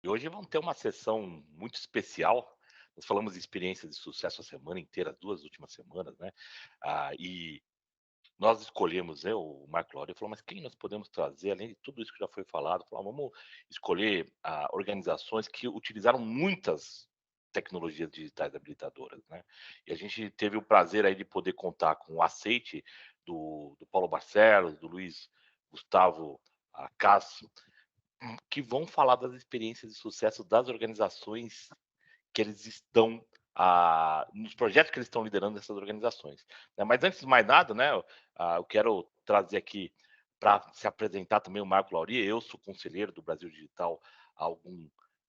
E hoje vamos ter uma sessão muito especial. Nós falamos de experiências de sucesso a semana inteira, as 2 últimas semanas, né. E nós escolhemos, eu, o Marco Lauro, ele falou: "Mas quem nós podemos trazer, além de tudo isso que já foi falado?" Falou: "Vamos escolher, organizações que utilizaram muitas tecnologias digitais habilitadoras", né. E a gente teve o prazer aí de poder contar com o aceite do Paulo Barcelos, do Luiz Gustavo, Cássio, que vão falar das experiências de sucesso das organizações que eles estão, nos projetos que eles estão liderando nessas organizações, né. Mas antes de mais nada, né, eu quero trazer aqui para se apresentar também o Marco Lauri. Eu sou conselheiro do Brasil Digital há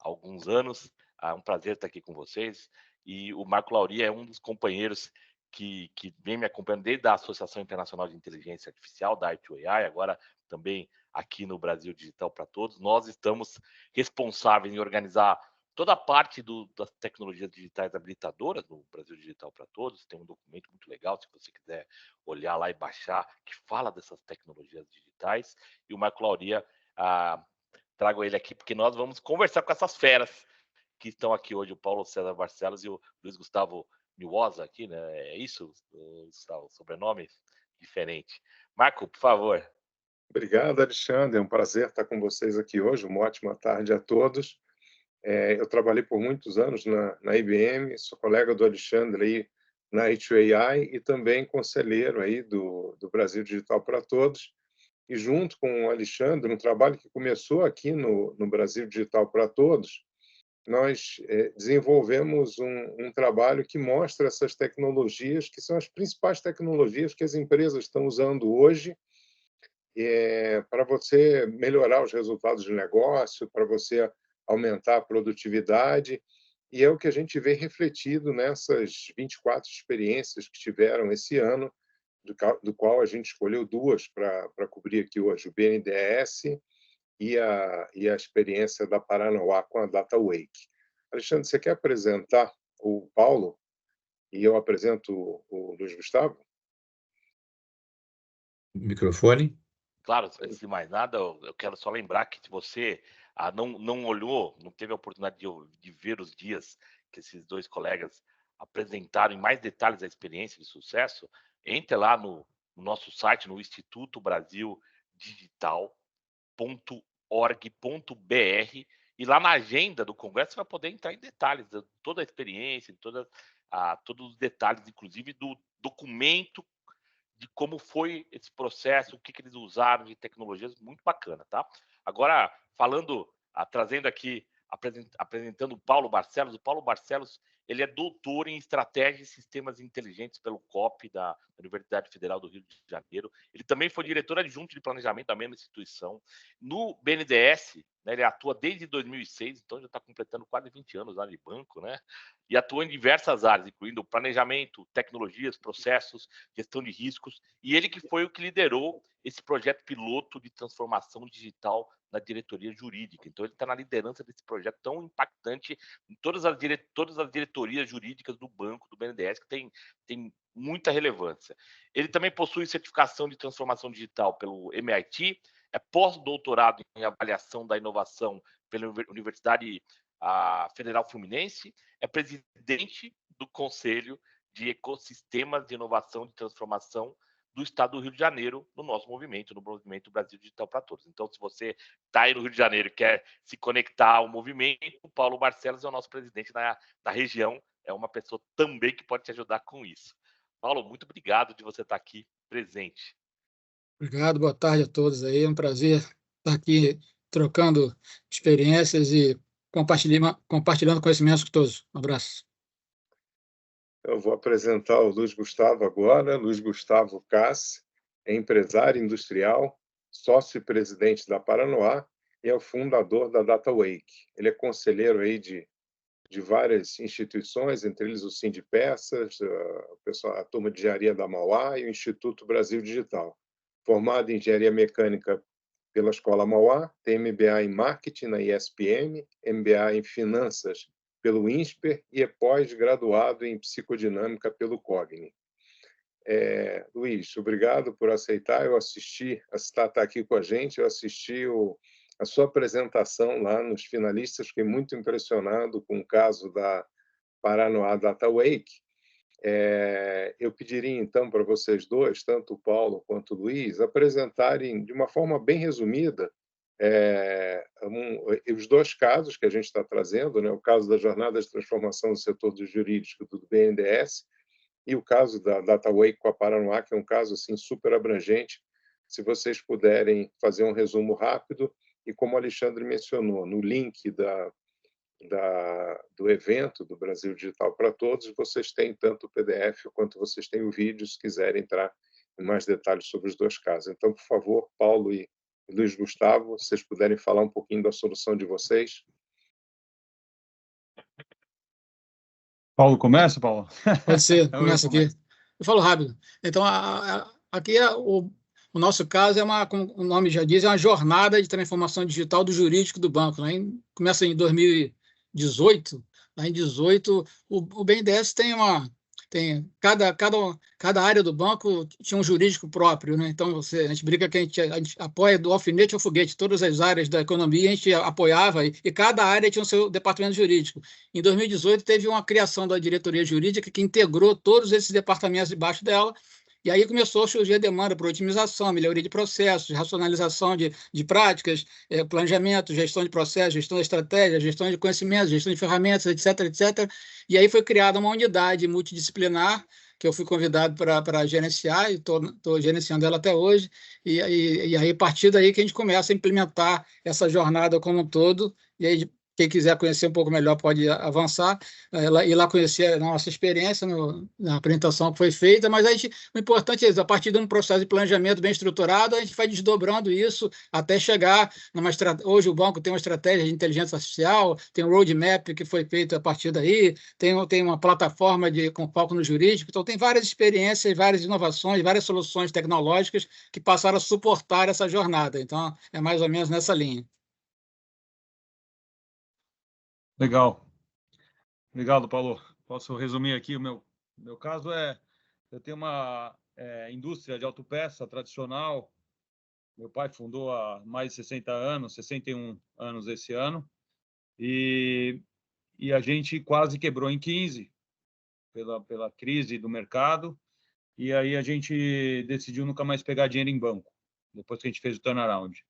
alguns anos. É um prazer estar aqui com vocês. E o Marco Lauri é um dos companheiros que vem me acompanhando desde a Associação Internacional de Inteligência Artificial, da I2AI, agora também aqui no Brasil Digital para Todos. Nós estamos responsáveis em organizar toda a parte das tecnologias digitais habilitadoras no Brasil Digital para Todos. Tem um documento muito legal, se você quiser olhar lá e baixar, que fala dessas tecnologias digitais. E o Marco Lauria, ah, trago ele aqui porque nós vamos conversar com essas feras que estão aqui hoje, o Paulo César Barcelos e o Luiz Gustavo Miłoza aqui, né? É isso, Gustavo? Sobrenome diferente. Marco, por favor. Obrigado, Alexandre. É um prazer estar com vocês aqui hoje. Uma ótima tarde a todos. Eu trabalhei por muitos anos na IBM, sou colega do Alexandre aí na H2AI e também conselheiro aí do Brasil Digital para Todos. E junto com o Alexandre, um trabalho que começou aqui no Brasil Digital para Todos, nós desenvolvemos um trabalho que mostra essas tecnologias, que são as principais tecnologias que as empresas estão usando hoje para você melhorar os resultados de negócio, para você aumentar a produtividade. E é o que a gente vê refletido nessas 24 experiências que tiveram esse ano, do qual a gente escolheu duas para cobrir aqui hoje, o BNDES e a experiência da Paranauá com a Data Wake. Alexandre, você quer apresentar o Paulo e eu apresento o Luiz Gustavo? Microfone. Claro, antes de mais nada, eu quero só lembrar que se você, não olhou, não teve a oportunidade de ver os dias que esses 2 colegas apresentaram em mais detalhes a experiência de sucesso, entre lá no nosso site, no Instituto Brasil Digital.org.br, e lá na agenda do congresso você vai poder entrar em detalhes de toda a experiência, de todos os detalhes, inclusive do documento de como foi esse processo, o que que eles usaram de tecnologias, muito bacana, tá. Agora falando, trazendo aqui, apresentando o Paulo Barcelos, ele é doutor em estratégia e sistemas inteligentes pelo COP da Universidade Federal do Rio de Janeiro. Ele também foi diretor adjunto de planejamento da mesma instituição. No BNDES, né, ele atua desde 2006, então já está completando quase 20 anos lá de banco, né, e atua em diversas áreas, incluindo planejamento, tecnologias, processos, gestão de riscos, e ele que foi o que liderou esse projeto piloto de transformação digital na diretoria jurídica. Então ele está na liderança desse projeto tão impactante em todas as diretorias jurídicas do banco, do BNDES, que tem muita relevância. Ele também possui certificação de transformação digital pelo MIT, é pós-doutorado em avaliação da inovação pela Universidade Federal Fluminense, é presidente do Conselho de Ecossistemas de Inovação e Transformação do Estado do Rio de Janeiro, no nosso movimento, no movimento Brasil Digital para Todos. Então, se você está aí no Rio de Janeiro e quer se conectar ao movimento, o Paulo Barcelos é o nosso presidente da região, é uma pessoa também que pode te ajudar com isso. Paulo, muito obrigado de você estar aqui presente. Obrigado, boa tarde a todos aí. É um prazer estar aqui trocando experiências e compartilhando conhecimentos com todos. Um abraço. Eu vou apresentar o Luiz Gustavo agora. Luiz Gustavo Cass é empresário industrial, sócio e presidente da Paranoá e é o fundador da DataWake. Ele é conselheiro aí de várias instituições, entre eles o Sindipeças, a turma de engenharia da Mauá e o Instituto Brasil Digital. Formado em engenharia mecânica pela Escola Mauá, tem MBA em marketing na ISPM, MBA em finanças pelo INSPER e é pós-graduado em psicodinâmica pelo Cogni. Luiz, obrigado por aceitar. Eu assisti, a Citá está aqui com a gente, eu assisti a sua apresentação lá nos finalistas. Fiquei muito impressionado com o caso da Paranoá Data Wake. Eu pediria, então, para vocês dois, tanto o Paulo quanto o Luiz, apresentarem de uma forma bem resumida os dois casos que a gente está trazendo, né? O caso da jornada de transformação do setor do jurídico do BNDES e o caso da DataWake com a Paranoá, que é um caso assim, super abrangente. Se vocês puderem fazer um resumo rápido, e como o Alexandre mencionou, no link do evento do Brasil Digital para Todos, vocês têm tanto o PDF quanto vocês têm o vídeo, se quiserem entrar em mais detalhes sobre os dois casos. Então, por favor, Paulo e Luiz Gustavo, se vocês puderem falar um pouquinho da solução de vocês. Paulo, começa, Paulo? Pode ser, começa aqui. Eu falo rápido. Então, aqui o nosso caso como o nome já diz, é uma jornada de transformação digital do jurídico do banco. Né? Começa em 2018. Lá em 2018, o BNDES tem cada área do banco tinha um jurídico próprio, né? Então a gente brinca que a gente apoia do alfinete ao foguete, todas as áreas da economia a gente apoiava e cada área tinha o seu departamento jurídico. Em 2018 teve uma criação da diretoria jurídica que integrou todos esses departamentos debaixo dela. E aí começou a surgir a demanda por otimização, melhoria de processos, racionalização de práticas, planejamento, gestão de processos, gestão de estratégia, gestão de conhecimentos, gestão de ferramentas, etc, etc. E aí foi criada uma unidade multidisciplinar que eu fui convidado para gerenciar e estou gerenciando ela até hoje. E aí, a partir daí que a gente começa a implementar essa jornada como um todo. E aí, quem quiser conhecer um pouco melhor pode avançar, ir lá conhecer a nossa experiência na apresentação que foi feita, mas o importante é isso, a partir de um processo de planejamento bem estruturado, a gente vai desdobrando isso até chegar hoje o banco tem uma estratégia de inteligência artificial, tem um roadmap que foi feito a partir daí, tem uma plataforma com foco no jurídico, então tem várias experiências, várias inovações, várias soluções tecnológicas que passaram a suportar essa jornada, então é mais ou menos nessa linha. Legal. Obrigado, Paulo. Posso resumir aqui? O meu caso eu tenho uma indústria de autopeça tradicional. Meu pai fundou há mais de 60 anos, 61 anos esse ano, e a gente quase quebrou em 15 pela crise do mercado, e aí a gente decidiu nunca mais pegar dinheiro em banco, depois que a gente fez o turnaround.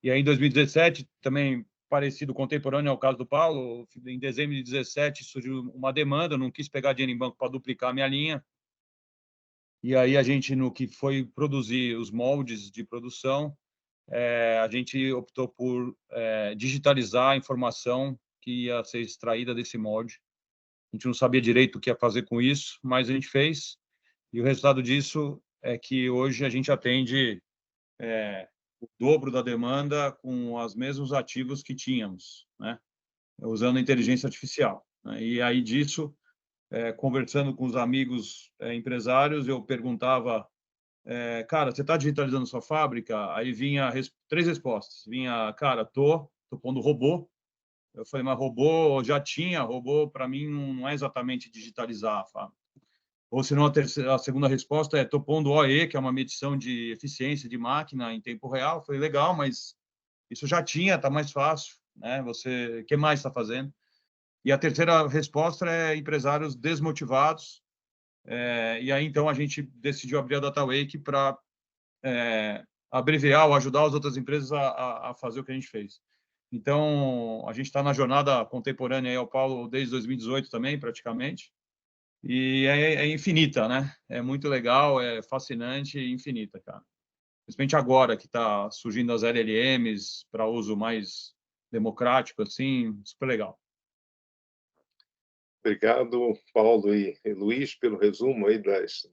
E aí, em 2017, também parecido, contemporâneo ao caso do Paulo, em dezembro de 2017 surgiu uma demanda, eu não quis pegar dinheiro em banco para duplicar a minha linha, e aí a gente, no que foi produzir os moldes de produção, a gente optou por digitalizar a informação que ia ser extraída desse molde. A gente não sabia direito o que ia fazer com isso, mas a gente fez, e o resultado disso é que hoje a gente atende o dobro da demanda com os mesmos ativos que tínhamos, né? Usando inteligência artificial. Né? E aí disso, conversando com os amigos empresários, eu perguntava, cara, você está digitalizando sua fábrica? Aí vinha 3 respostas. Vinha, cara, tô pondo robô. Eu falei, mas robô já tinha, robô para mim não é exatamente digitalizar a fábrica. Ou senão a segunda resposta é, estou pondo OE, que é uma medição de eficiência de máquina em tempo real. Eu falei, legal, mas isso já tinha, está mais fácil, né? Você, o que mais está fazendo? E a terceira resposta é empresários desmotivados. E aí, então, a gente decidiu abrir a DataWake para abreviar ou ajudar as outras empresas a fazer o que a gente fez. Então, a gente está na jornada contemporânea aí ao Paulo desde 2018 também, praticamente. E é infinita, né? É muito legal, é fascinante e infinita, cara. Principalmente agora que está surgindo as LLMs para uso mais democrático, assim, super legal. Obrigado, Paulo e Luiz, pelo resumo aí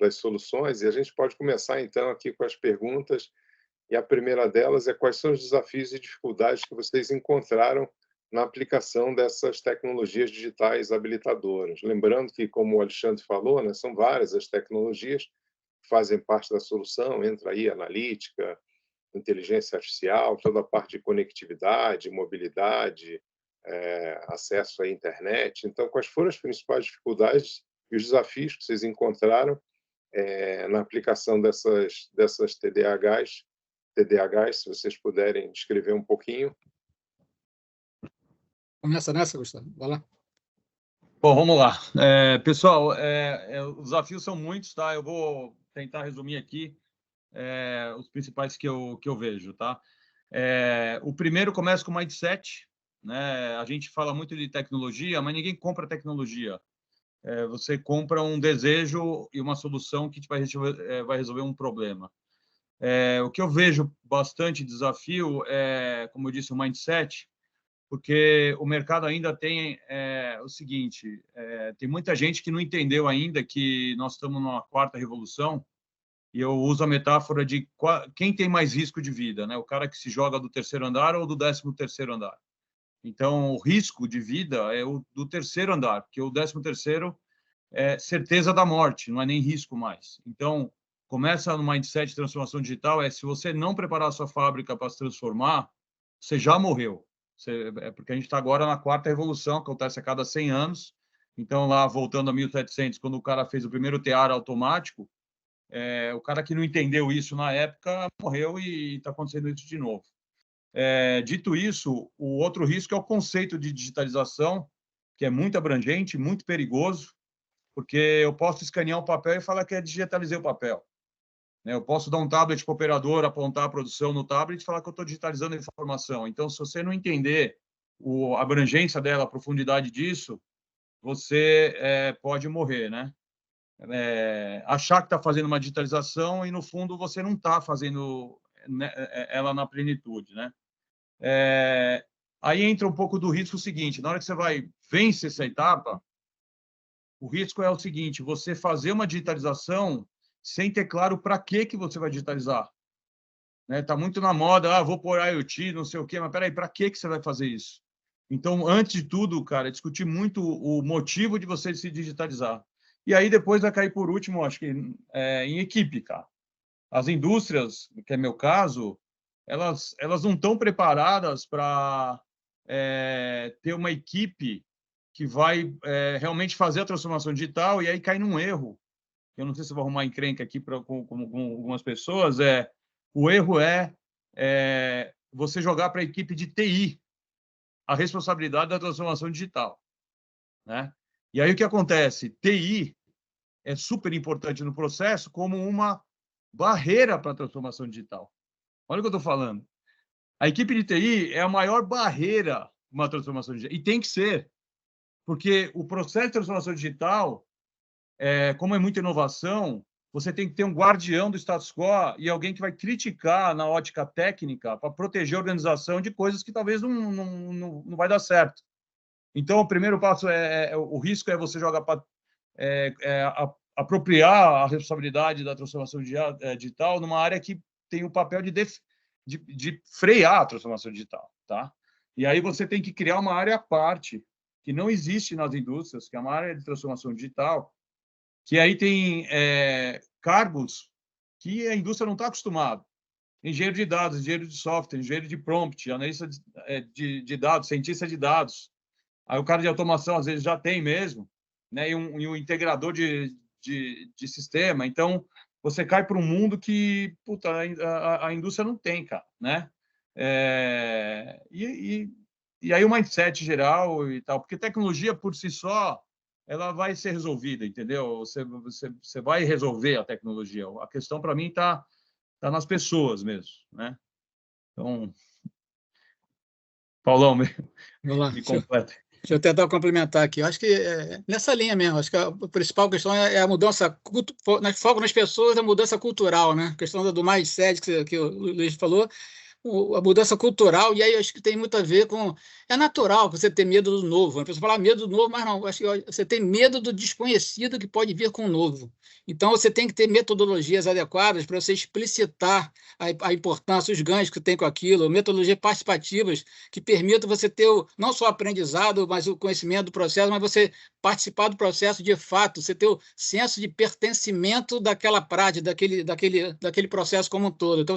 das soluções. E a gente pode começar, então, aqui com as perguntas. E a primeira delas é quais são os desafios e dificuldades que vocês encontraram na aplicação dessas tecnologias digitais habilitadoras. Lembrando que, como o Alexandre falou, né, são várias as tecnologias que fazem parte da solução, entra aí analítica, inteligência artificial, toda a parte de conectividade, mobilidade, acesso à internet. Então, quais foram as principais dificuldades e os desafios que vocês encontraram na aplicação dessas TDAHs TDAHs, se vocês puderem descrever um pouquinho. Começa nessa, Gustavo. Vai lá. Bom, vamos lá. Pessoal, os desafios são muitos, tá? Eu vou tentar resumir aqui os principais que eu vejo, tá? O primeiro começa com o mindset, né? A gente fala muito de tecnologia, mas ninguém compra tecnologia. Você compra um desejo e uma solução que vai resolver um problema. O que eu vejo bastante desafio é, como eu disse, o mindset, porque o mercado ainda tem o seguinte, tem muita gente que não entendeu ainda que nós estamos numa quarta revolução, e eu uso a metáfora de quem tem mais risco de vida, né? O cara que se joga do terceiro andar ou do 13º andar. Então, o risco de vida é o do terceiro andar, porque o 13º é certeza da morte, não é nem risco mais. Então, começa no mindset de transformação digital, se você não preparar a sua fábrica para se transformar, você já morreu. Porque a gente está agora na quarta revolução, que acontece a cada 100 anos. Então, lá, voltando a 1700, quando o cara fez o primeiro tear automático, o cara que não entendeu isso na época morreu e está acontecendo isso de novo. Dito isso, o outro risco é o conceito de digitalização, que é muito abrangente, muito perigoso, porque eu posso escanear um papel e falar que digitalizei o papel. Eu posso dar um tablet para o operador, apontar a produção no tablet e falar que eu estou digitalizando a informação. Então, se você não entender a abrangência dela, a profundidade disso, você pode morrer, né? Achar que está fazendo uma digitalização e, no fundo, você não está fazendo ela na plenitude, né? Aí entra um pouco do risco seguinte, na hora que você vai vencer essa etapa, o risco é o seguinte, você fazer uma digitalização sem ter claro para que você vai digitalizar. Tá muito na moda, vou pôr IoT, não sei o quê, mas peraí, para que você vai fazer isso? Então, antes de tudo, cara, discutir muito o motivo de você se digitalizar. E aí depois vai cair por último, acho que em equipe, cara. As indústrias, que é meu caso, elas não estão preparadas para ter uma equipe que vai realmente fazer a transformação digital e aí cai num erro. Eu não sei se eu vou arrumar encrenca aqui com algumas pessoas, o erro é você jogar para a equipe de TI a responsabilidade da transformação digital, né? E aí o que acontece? TI é super importante no processo como uma barreira para a transformação digital. Olha o que eu estou falando. A equipe de TI é a maior barreira para uma transformação digital. E tem que ser, porque o processo de transformação digital, como é muita inovação, você tem que ter um guardião do status quo e alguém que vai criticar na ótica técnica para proteger a organização de coisas que talvez não vai dar certo. Então, o primeiro passo o risco é você jogar para apropriar a responsabilidade da transformação digital numa área que tem o papel de frear a transformação digital, tá? E aí você tem que criar uma área à parte que não existe nas indústrias, que é uma área de transformação digital, que aí tem cargos que a indústria não está acostumada. Engenheiro de dados, engenheiro de software, engenheiro de prompt, analista de dados, cientista de dados. Aí o cara de automação, às vezes, já tem mesmo, né? E um integrador de sistema. Então, você cai para um mundo que a indústria não tem, cara, né? E aí o mindset geral e tal, porque tecnologia por si só ela vai ser resolvida, entendeu? Você vai resolver a tecnologia. A questão para mim tá nas pessoas mesmo, né? Então, Paulão, me completa. Deixa eu tentar complementar aqui. Eu acho que nessa linha mesmo. Acho que a principal questão é a mudança, foco nas pessoas, a mudança cultural, né? A questão do mindset que o Luiz falou, a mudança cultural, e aí acho que tem muito a ver com... É natural você ter medo do novo. A pessoa fala medo do novo, mas não, acho que você tem medo do desconhecido que pode vir com o novo. Então, você tem que ter metodologias adequadas para você explicitar a importância, os ganhos que tem com aquilo, metodologias participativas que permitam você ter não só o aprendizado, mas o conhecimento do processo, mas você participar do processo de fato, você ter o senso de pertencimento daquela prática, daquele processo como um todo. Então,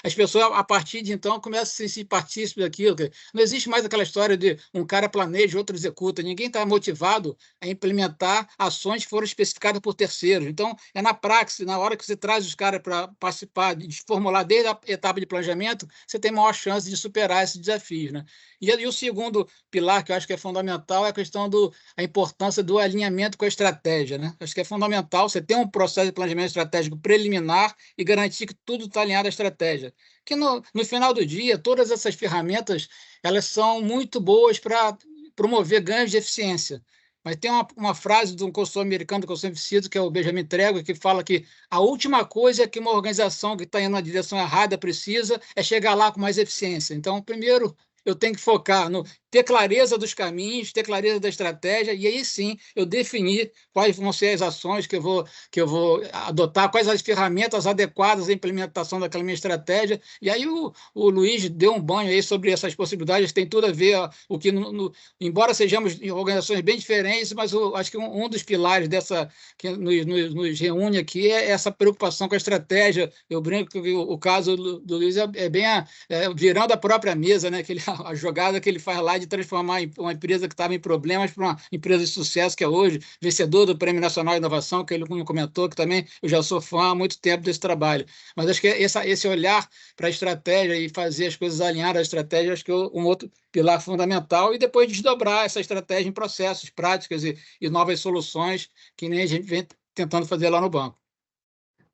as pessoas, a partir decide, então começa a se partícipe daquilo. Não existe mais aquela história de um cara planeja, outro executa. Ninguém está motivado a implementar ações que foram especificadas por terceiros. Então, é na praxis, na hora que você traz os caras para participar, de formular desde a etapa de planejamento, você tem maior chance de superar esses desafios, né? E o segundo pilar, que eu acho que é fundamental, é a questão a importância do alinhamento com a estratégia, né? Acho que é fundamental você ter um processo de planejamento estratégico preliminar e garantir que tudo está alinhado à estratégia. Que no final do dia, todas essas ferramentas elas são muito boas para promover ganhos de eficiência. Mas tem uma frase de um consultor americano que eu sempre cito, que é o Benjamin Tregua, que fala que a última coisa que uma organização que está indo na direção errada precisa é chegar lá com mais eficiência. Então, primeiro, eu tenho que focar no ter clareza dos caminhos, ter clareza da estratégia, e aí sim eu definir quais vão ser as ações que eu vou adotar, quais as ferramentas adequadas à implementação daquela minha estratégia. E aí o Luiz deu um banho aí sobre essas possibilidades, tem tudo a ver, o que, embora sejamos em organizações bem diferentes, mas acho que um dos pilares dessa que nos reúne aqui é essa preocupação com a estratégia. Eu brinco que o caso do Luiz é bem virando a própria mesa, né? A jogada que ele faz lá de transformar uma empresa que estava em problemas para uma empresa de sucesso que é hoje, vencedor do Prêmio Nacional de Inovação, que ele comentou, que também eu já sou fã há muito tempo desse trabalho. Mas acho que esse olhar para a estratégia e fazer as coisas alinhadas à estratégia, acho que é um outro pilar fundamental, e depois desdobrar essa estratégia em processos, práticas e novas soluções, que nem a gente vem tentando fazer lá no banco.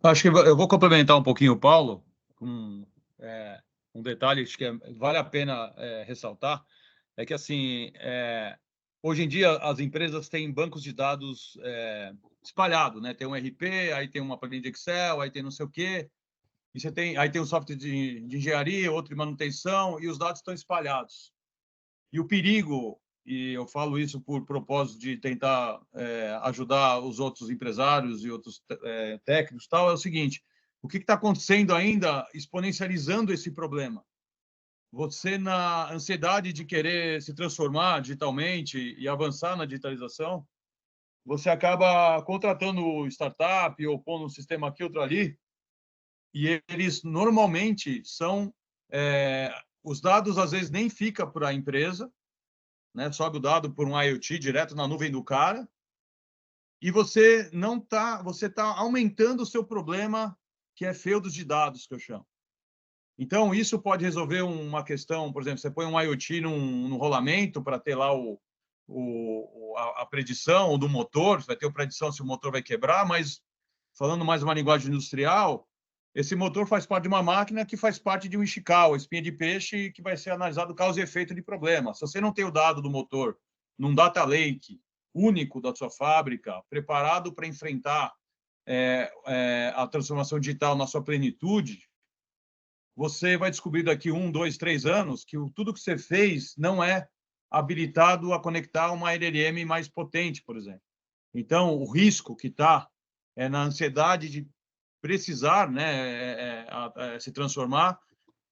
Acho que eu vou complementar um pouquinho o Paulo, com um detalhe que vale a pena ressaltar, é que, assim, hoje em dia as empresas têm bancos de dados espalhados, né? Tem um RP, aí tem uma planilha de Excel, aí tem não sei o quê, e aí tem um software de engenharia, outro de manutenção, e os dados estão espalhados. E o perigo, e eu falo isso por propósito de tentar ajudar os outros empresários e outros técnicos, tal, é o seguinte: o que está acontecendo ainda exponencializando esse problema? Você, na ansiedade de querer se transformar digitalmente e avançar na digitalização, você acaba contratando startup ou pondo um sistema aqui, outro ali, e eles normalmente são... os dados, às vezes, nem ficam para a empresa, né? Sobe o dado por um IoT direto na nuvem do cara, e você está aumentando o seu problema, que é feudos de dados, que eu chamo. Então, isso pode resolver uma questão, por exemplo, você põe um IoT no rolamento para ter lá a predição do motor, vai ter a predição se o motor vai quebrar, mas, falando mais uma linguagem industrial, esse motor faz parte de uma máquina que faz parte de um Ishikawa, espinha de peixe, que vai ser analisado causa e efeito de problema. Se você não tem o dado do motor num data lake único da sua fábrica, preparado para enfrentar a transformação digital na sua plenitude, você vai descobrir daqui 1, 2, 3 anos que tudo que você fez não é habilitado a conectar uma LLM mais potente, por exemplo. Então, o risco que está na ansiedade de precisar, né, se transformar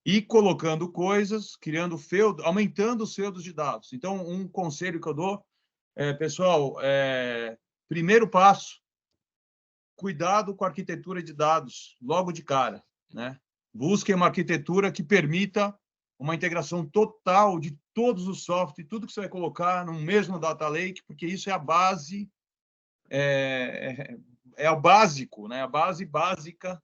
e colocando coisas, criando feudo, aumentando os feudos de dados. Então, um conselho que eu dou, pessoal, primeiro passo, cuidado com a arquitetura de dados logo de cara, né? Busquem uma arquitetura que permita uma integração total de todos os softwares, tudo que você vai colocar no mesmo data lake, porque isso é a base, é o básico, né? A base básica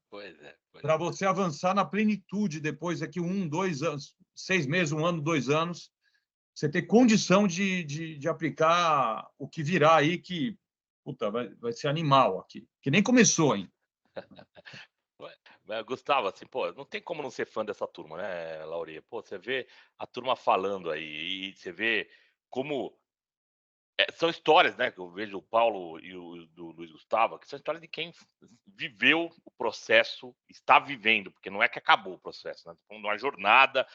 para você avançar na plenitude depois daqui 1, 2 anos, 6 meses, 1 ano, 2 anos, você ter condição de aplicar o que virá aí, que puta, vai ser animal aqui, que nem começou ainda. Gustavo, assim, pô, não tem como não ser fã dessa turma, né, Lauria? Pô, você vê a turma falando aí, e você vê como são histórias, né, que eu vejo o Paulo e o do Luiz Gustavo, que são histórias de quem viveu o processo, está vivendo, porque não é que acabou o processo, né? Uma jornada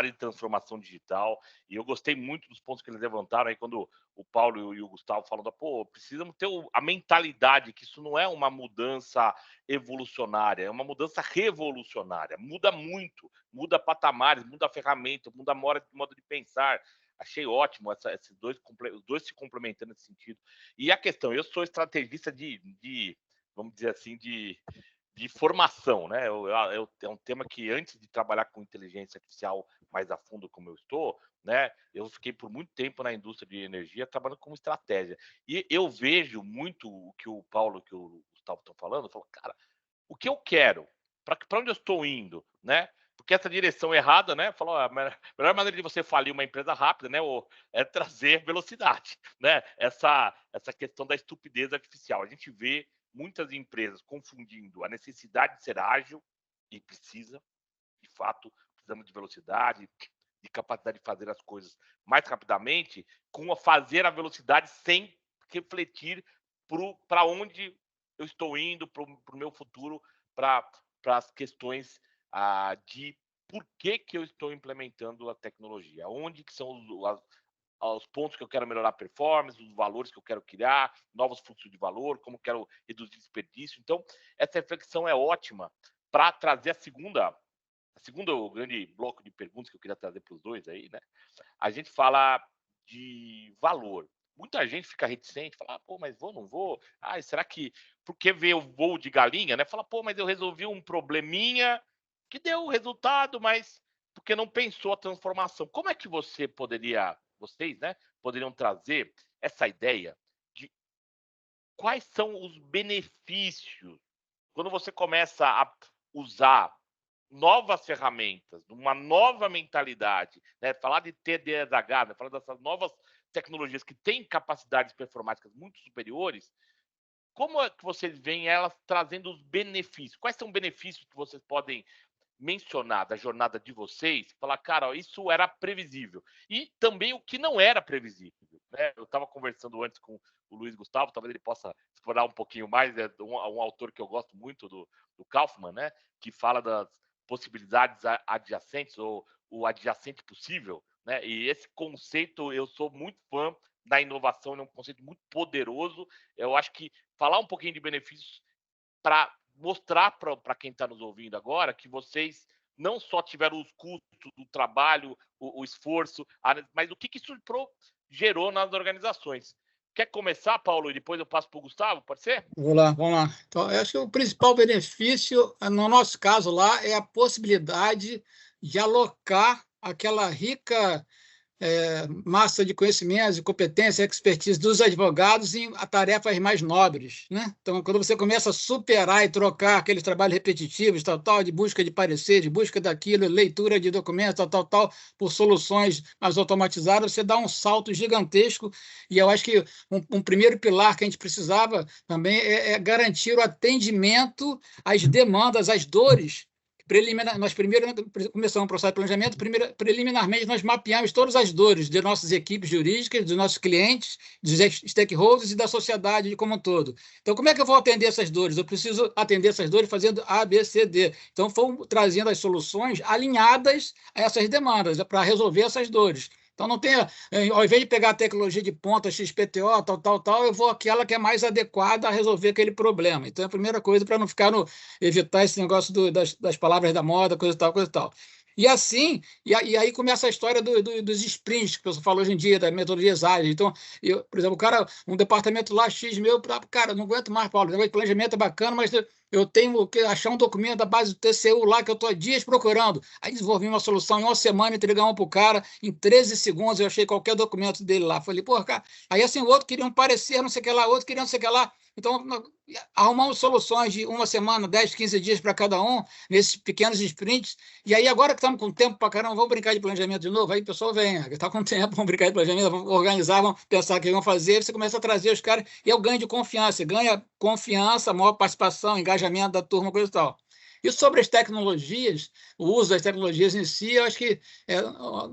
de transformação digital, e eu gostei muito dos pontos que eles levantaram aí, quando o Paulo e o Gustavo falam pô, precisamos ter a mentalidade que isso não é uma mudança evolucionária, é uma mudança revolucionária, muda muito, muda patamares, muda ferramenta, muda modo de pensar. Achei ótimo esses os dois se complementando nesse sentido. E a questão, eu sou estrategista vamos dizer assim, de de formação, né? É um tema que, antes de trabalhar com inteligência artificial mais a fundo, como eu estou, né? Eu fiquei por muito tempo na indústria de energia trabalhando como estratégia. E eu vejo muito o que o Paulo, que o Gustavo estão falando. Eu falo, cara, o que eu quero? Para onde eu estou indo, né? Porque essa direção errada, né? Falou, a melhor maneira de você falir uma empresa rápida, né? É trazer velocidade, né? Essa questão da estupidez artificial. A gente vê muitas empresas confundindo a necessidade de ser ágil, e precisa, de fato, precisamos de velocidade, de capacidade de fazer as coisas mais rapidamente, com a fazer a velocidade sem refletir para onde eu estou indo, para o meu futuro, para as questões de por que eu estou implementando a tecnologia, onde que são os pontos que eu quero melhorar a performance, os valores que eu quero criar, novos fluxos de valor, como eu quero reduzir desperdício. Então, essa reflexão é ótima para trazer a segunda grande bloco de perguntas que eu queria trazer para os dois aí, né? A gente fala de valor. Muita gente fica reticente, fala, pô, mas vou, não vou? Será que... Porque vê o voo de galinha, né? Fala, pô, mas eu resolvi um probleminha que deu resultado, mas porque não pensou a transformação. Como é que vocês, né, poderiam trazer essa ideia de quais são os benefícios quando você começa a usar novas ferramentas, uma nova mentalidade, né? Falar de TDAH, né? Falar dessas novas tecnologias que têm capacidades performáticas muito superiores, como é que vocês veem elas trazendo os benefícios? Quais são os benefícios que vocês podem mencionar da jornada de vocês? Falar, cara, ó, isso era previsível. E também o que não era previsível, né? Eu estava conversando antes com o Luiz Gustavo, talvez ele possa explorar um pouquinho mais, é um autor que eu gosto muito, do Kaufman, né? Que fala das possibilidades adjacentes, ou o adjacente possível, né? E esse conceito, eu sou muito fã da inovação, é um conceito muito poderoso. Eu acho que falar um pouquinho de benefícios para mostrar para quem está nos ouvindo agora que vocês não só tiveram os custos do trabalho, o esforço, mas o que isso gerou nas organizações. Quer começar, Paulo, e depois eu passo para o Gustavo, pode ser? Vamos lá. Então, eu acho que o principal benefício, no nosso caso lá, é a possibilidade de alocar aquela rica massa de conhecimentos, de competência, expertise dos advogados em tarefas mais nobres, né? Então, quando você começa a superar e trocar aqueles trabalhos repetitivos, tal, de busca de parecer, de busca daquilo, leitura de documentos, tal, por soluções mais automatizadas, você dá um salto gigantesco. E eu acho que um primeiro pilar que a gente precisava também é garantir o atendimento às demandas, às dores. Nós primeiro começamos o processo de planejamento, preliminarmente nós mapeamos todas as dores de nossas equipes jurídicas, dos nossos clientes, dos stakeholders e da sociedade como um todo. Então, como é que eu vou atender essas dores? Eu preciso atender essas dores fazendo A, B, C, D. Então, fomos trazendo as soluções alinhadas a essas demandas, para resolver essas dores. Então, não tem, ao invés de pegar a tecnologia de ponta, XPTO, tal, eu vou àquela que é mais adequada a resolver aquele problema. Então, é a primeira coisa, para não evitar esse negócio das palavras da moda, coisa e tal. E assim, e aí começa a história dos sprints, que o pessoal fala hoje em dia, da metodologia ágil. Então, por exemplo, um departamento lá, X meu, cara, não aguento mais, Paulo, o negócio de planejamento é bacana, mas eu tenho que achar um documento da base do TCU lá que eu estou há dias procurando. Aí desenvolvi uma solução em uma semana, entregamos para o cara, em 13 segundos eu achei qualquer documento dele lá. Falei, pô, cara, aí assim, o outro queria um parecer, não sei o que lá, outro queria não sei o que lá. Então, arrumamos soluções de uma semana, 10, 15 dias para cada um, nesses pequenos sprints. E aí, agora que estamos com tempo para caramba, vamos brincar de planejamento de novo? Aí o pessoal vem, está com tempo, vamos brincar de planejamento, vamos organizar, vamos pensar o que vão fazer. Você começa a trazer os caras, e é o ganho de confiança. Você ganha confiança, maior participação, engajamento da turma, coisa e tal. E sobre as tecnologias, o uso das tecnologias em si, eu acho que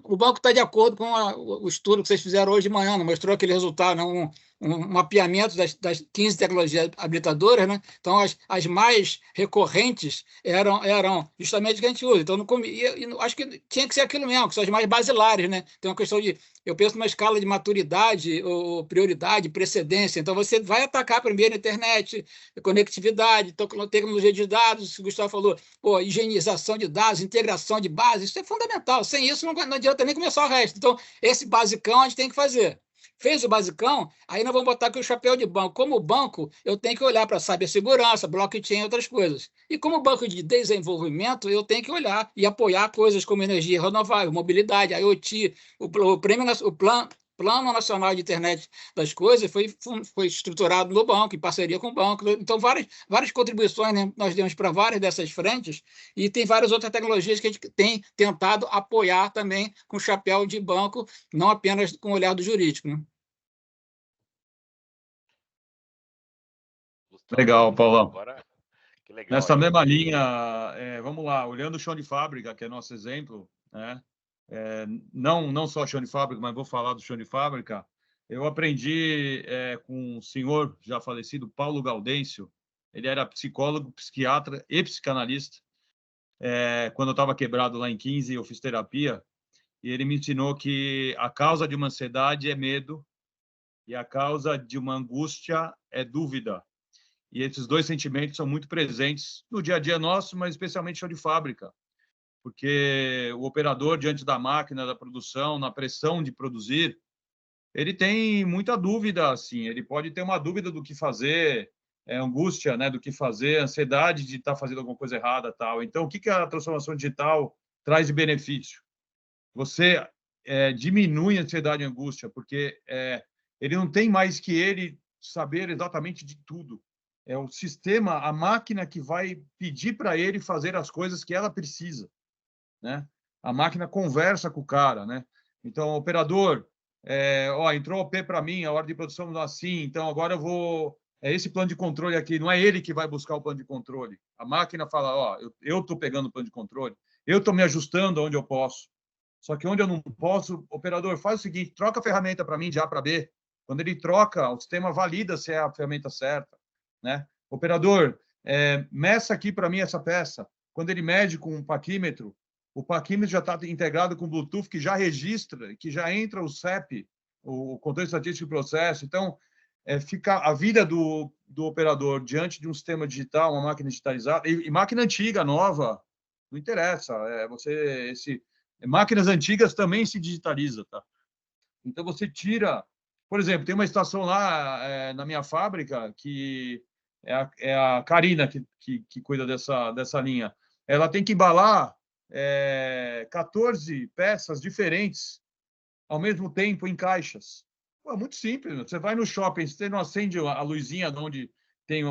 o banco está de acordo com o estudo que vocês fizeram hoje de manhã, não mostrou aquele resultado, né? Um mapeamento das 15 tecnologias habilitadoras, né? Então, as mais recorrentes eram justamente o que a gente usa. Então, acho que tinha que ser aquilo mesmo, que são as mais basilares, né? Tem uma questão eu penso numa escala de maturidade, ou prioridade, precedência. Então, você vai atacar primeiro a internet, conectividade, tecnologia de dados, que o Gustavo falou, higienização de dados, integração de bases, isso é fundamental. Sem isso, não adianta nem começar o resto. Então, esse basicão a gente tem que fazer. Fez o basicão, aí nós vamos botar aqui o chapéu de banco. Como banco, eu tenho que olhar para cibersegurança, blockchain e outras coisas. E como banco de desenvolvimento, eu tenho que olhar e apoiar coisas como energia renovável, mobilidade, IoT, o Plano Nacional de Internet das Coisas foi estruturado no banco, em parceria com o banco. Então, várias contribuições, né, nós demos para várias dessas frentes, e tem várias outras tecnologias que a gente tem tentado apoiar também com chapéu de banco, não apenas com o olhar do jurídico. Né? Legal, Paulão. Agora, que legal. Nessa mesma linha, vamos lá, olhando o chão de fábrica, que é nosso exemplo, né? Não só chão de fábrica, mas vou falar do chão de fábrica. Eu aprendi com o senhor já falecido, Paulo Gaudêncio. Ele era psicólogo, psiquiatra e psicanalista. Quando eu estava quebrado lá em 15, eu fiz terapia, e ele me ensinou que a causa de uma ansiedade é medo e a causa de uma angústia é dúvida. E esses dois sentimentos são muito presentes no dia a dia nosso, mas especialmente no chão de fábrica, porque o operador, diante da máquina, da produção, na pressão de produzir, ele tem muita dúvida, assim, ele pode ter uma dúvida do que fazer, angústia, né, do que fazer, ansiedade de estar fazendo alguma coisa errada, tal. Então, o que a transformação digital traz de benefício? Você diminui a ansiedade e a angústia, porque ele não tem mais que ele saber exatamente de tudo. É o sistema, a máquina que vai pedir para ele fazer as coisas que ela precisa, né? A máquina conversa com o cara, né? Então, operador, entrou o OP para mim, a ordem de produção não assim, então agora eu vou... esse plano de controle aqui, não é ele que vai buscar o plano de controle. A máquina fala, eu estou pegando o plano de controle, eu estou me ajustando onde eu posso. Só que onde eu não posso, operador, faz o seguinte, troca a ferramenta para mim de A para B. Quando ele troca, o sistema valida se é a ferramenta certa, né? Operador, meça aqui para mim essa peça. Quando ele mede com um paquímetro, o paquímetro já está integrado com o Bluetooth, que já registra, que já entra o CEP, o controle estatístico de processo. Então, fica a vida do operador diante de um sistema digital, uma máquina digitalizada, e máquina antiga, nova, não interessa. Máquinas antigas também se digitaliza, tá? Então, você tira... Por exemplo, tem uma estação lá na minha fábrica que é a Karina que cuida dessa linha. Ela tem que embalar 14 peças diferentes ao mesmo tempo em caixas. Pô, é muito simples. Você vai no shopping, você não acende a luzinha de onde tem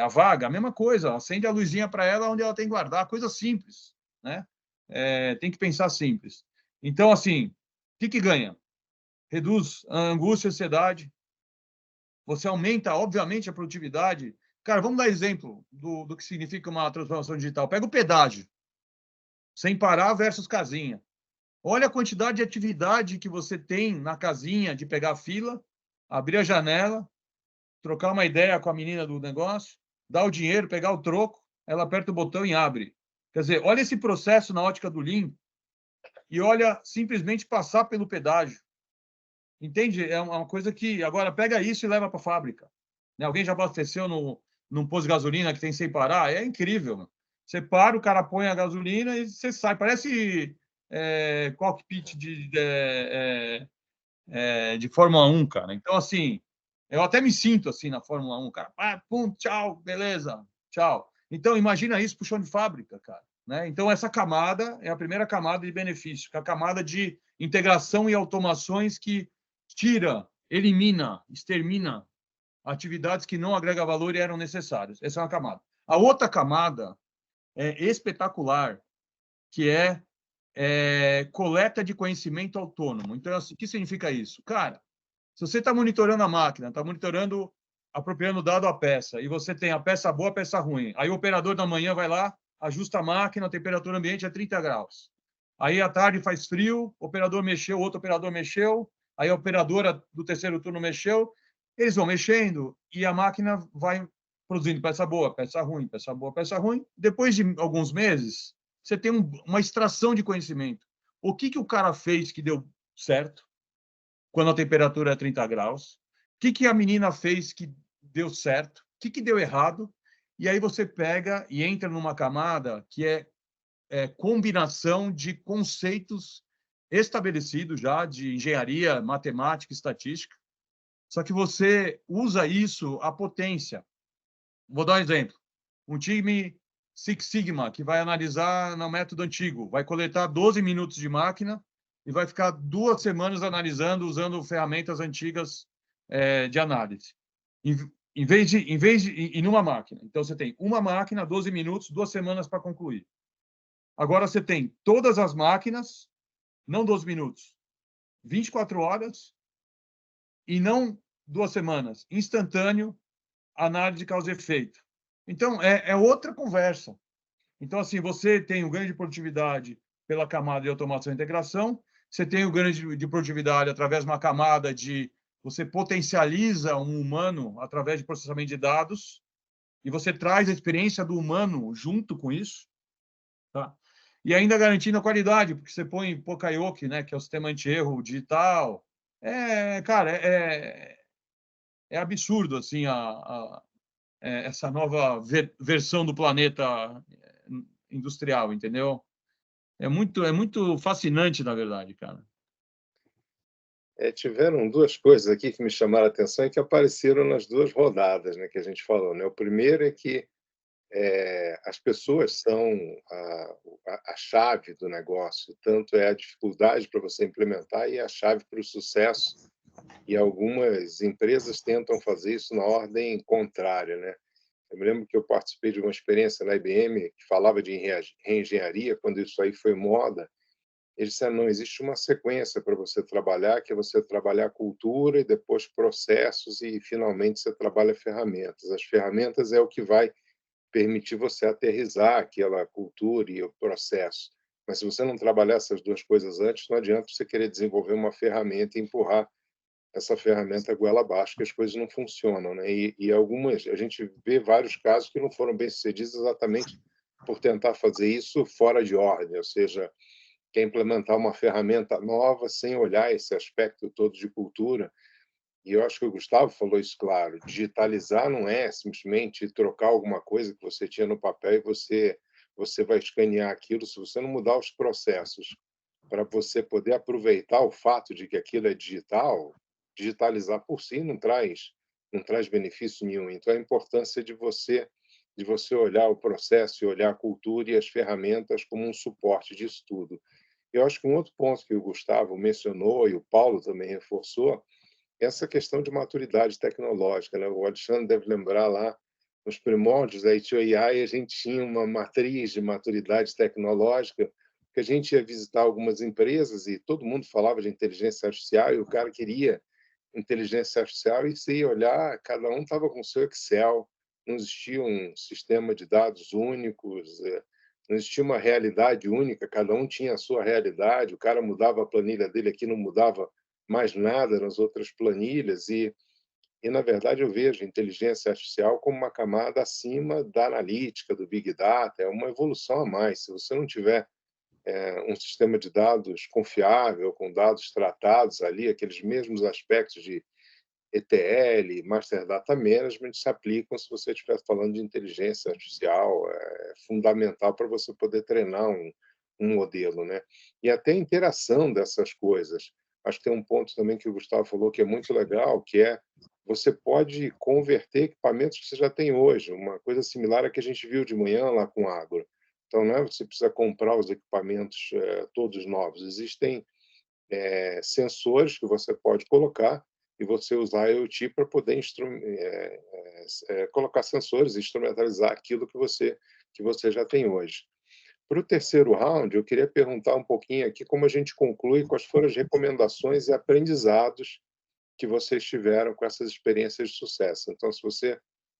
a vaga, a mesma coisa. Acende a luzinha para ela onde ela tem que guardar. Coisa simples, né? Tem que pensar simples. Então, assim, o que ganha? Reduz a angústia e a ansiedade. Você aumenta, obviamente, a produtividade. Cara, vamos dar exemplo do que significa uma transformação digital. Pega o pedágio, sem parar versus casinha. Olha a quantidade de atividade que você tem na casinha, de pegar a fila, abrir a janela, trocar uma ideia com a menina do negócio, dar o dinheiro, pegar o troco, ela aperta o botão e abre. Quer dizer, olha esse processo na ótica do Lean e olha simplesmente passar pelo pedágio. Entende? É uma coisa que... Agora, pega isso e leva para a fábrica. Né? Alguém já abasteceu num posto de gasolina que tem sem parar? É incrível. Mano. Você para, o cara põe a gasolina e você sai. Parece cockpit de Fórmula 1, cara. Então, assim, eu até me sinto assim na Fórmula 1, cara. Pum, tchau, beleza, tchau. Então, imagina isso para o chão de fábrica, cara. Né? Então, essa camada é a primeira camada de benefício, que é a camada de integração e automações que tira, elimina, extermina atividades que não agregam valor e eram necessárias. Essa é uma camada. A outra camada é espetacular, que é coleta de conhecimento autônomo. Então, assim, o que significa isso? Cara, se você está monitorando a máquina, está monitorando, apropriando dado à peça, e você tem a peça boa, a peça ruim, aí o operador da manhã vai lá, ajusta a máquina, a temperatura ambiente é 30 graus. Aí, à tarde, faz frio, o operador mexeu, outro operador mexeu, aí a operadora do terceiro turno mexeu, eles vão mexendo e a máquina vai produzindo peça boa, peça ruim, peça boa, peça ruim. Depois de alguns meses, você tem uma extração de conhecimento. O que o cara fez que deu certo quando a temperatura é 30 graus? O que a menina fez que deu certo? O que deu errado? E aí você pega e entra numa camada que é combinação de conceitos estabelecido já de engenharia, matemática, estatística, só que você usa isso à potência. Vou dar um exemplo. Um time Six Sigma, que vai analisar no método antigo, vai coletar 12 minutos de máquina e vai ficar 2 semanas analisando, usando ferramentas antigas de análise. Em vez de numa máquina. Então, você tem uma máquina, 12 minutos, 2 semanas para concluir. Agora, você tem todas as máquinas, não 12 minutos, 24 horas e não 2 semanas. Instantâneo, análise de causa e efeito. Então, é outra conversa. Então, assim, você tem o ganho de produtividade pela camada de automação e integração, você tem o ganho de produtividade através de uma camada de... Você potencializa um humano através de processamento de dados e você traz a experiência do humano junto com isso, tá? E ainda garantindo a qualidade, porque você põe Poka-yoke, né, que é o sistema anti-erro digital. Cara, é absurdo, assim, essa nova versão do planeta industrial, entendeu? É muito fascinante, na verdade, cara. Tiveram 2 coisas aqui que me chamaram a atenção e que apareceram nas 2 rodadas, né, que a gente falou, né? O primeiro é que as pessoas são a chave do negócio, tanto é a dificuldade para você implementar e a chave para o sucesso. E algumas empresas tentam fazer isso na ordem contrária, né? Eu me lembro que eu participei de uma experiência na IBM que falava de reengenharia, quando isso aí foi moda. Eles disseram, não, existe uma sequência para você trabalhar, que é você trabalhar cultura e depois processos e, finalmente, você trabalha ferramentas. As ferramentas é o que vai permitir você aterrissar aquela cultura e o processo. Mas se você não trabalhar essas 2 coisas antes, não adianta você querer desenvolver uma ferramenta e empurrar essa ferramenta goela abaixo, que as coisas não funcionam, né? E algumas, a gente vê vários casos que não foram bem-sucedidos exatamente por tentar fazer isso fora de ordem, ou seja, quer implementar uma ferramenta nova sem olhar esse aspecto todo de cultura. E eu acho que o Gustavo falou isso claro, digitalizar não é simplesmente trocar alguma coisa que você tinha no papel e você vai escanear aquilo. Se você não mudar os processos para você poder aproveitar o fato de que aquilo é digital, digitalizar por si não traz benefício nenhum. Então, a importância de você olhar o processo e olhar a cultura e as ferramentas como um suporte disso tudo. Eu acho que um outro ponto que o Gustavo mencionou e o Paulo também reforçou é essa questão de maturidade tecnológica, né? O Alexandre deve lembrar lá, nos primórdios da HOI, a gente tinha uma matriz de maturidade tecnológica, que a gente ia visitar algumas empresas e todo mundo falava de inteligência artificial e o cara queria inteligência artificial e se ia olhar, cada um estava com o seu Excel, não existia um sistema de dados únicos, não existia uma realidade única, cada um tinha a sua realidade, o cara mudava a planilha dele aqui, não mudava mais nada nas outras planilhas e na verdade eu vejo a inteligência artificial como uma camada acima da analítica, do big data, é uma evolução a mais. Se você não tiver um sistema de dados confiável, com dados tratados ali, aqueles mesmos aspectos de ETL, Master Data Management, se aplicam se você estiver falando de inteligência artificial, é fundamental para você poder treinar um modelo, né? E até a interação dessas coisas. Acho que tem um ponto também que o Gustavo falou que é muito legal, que é você pode converter equipamentos que você já tem hoje, uma coisa similar à que a gente viu de manhã lá com a Agro. Então, não é você precisa comprar os equipamentos todos novos. Existem sensores que você pode colocar e você usar a IoT para poder colocar sensores e instrumentalizar aquilo que você já tem hoje. Para o terceiro round, eu queria perguntar um pouquinho aqui como a gente conclui, quais foram as recomendações e aprendizados que vocês tiveram com essas experiências de sucesso. Então, se você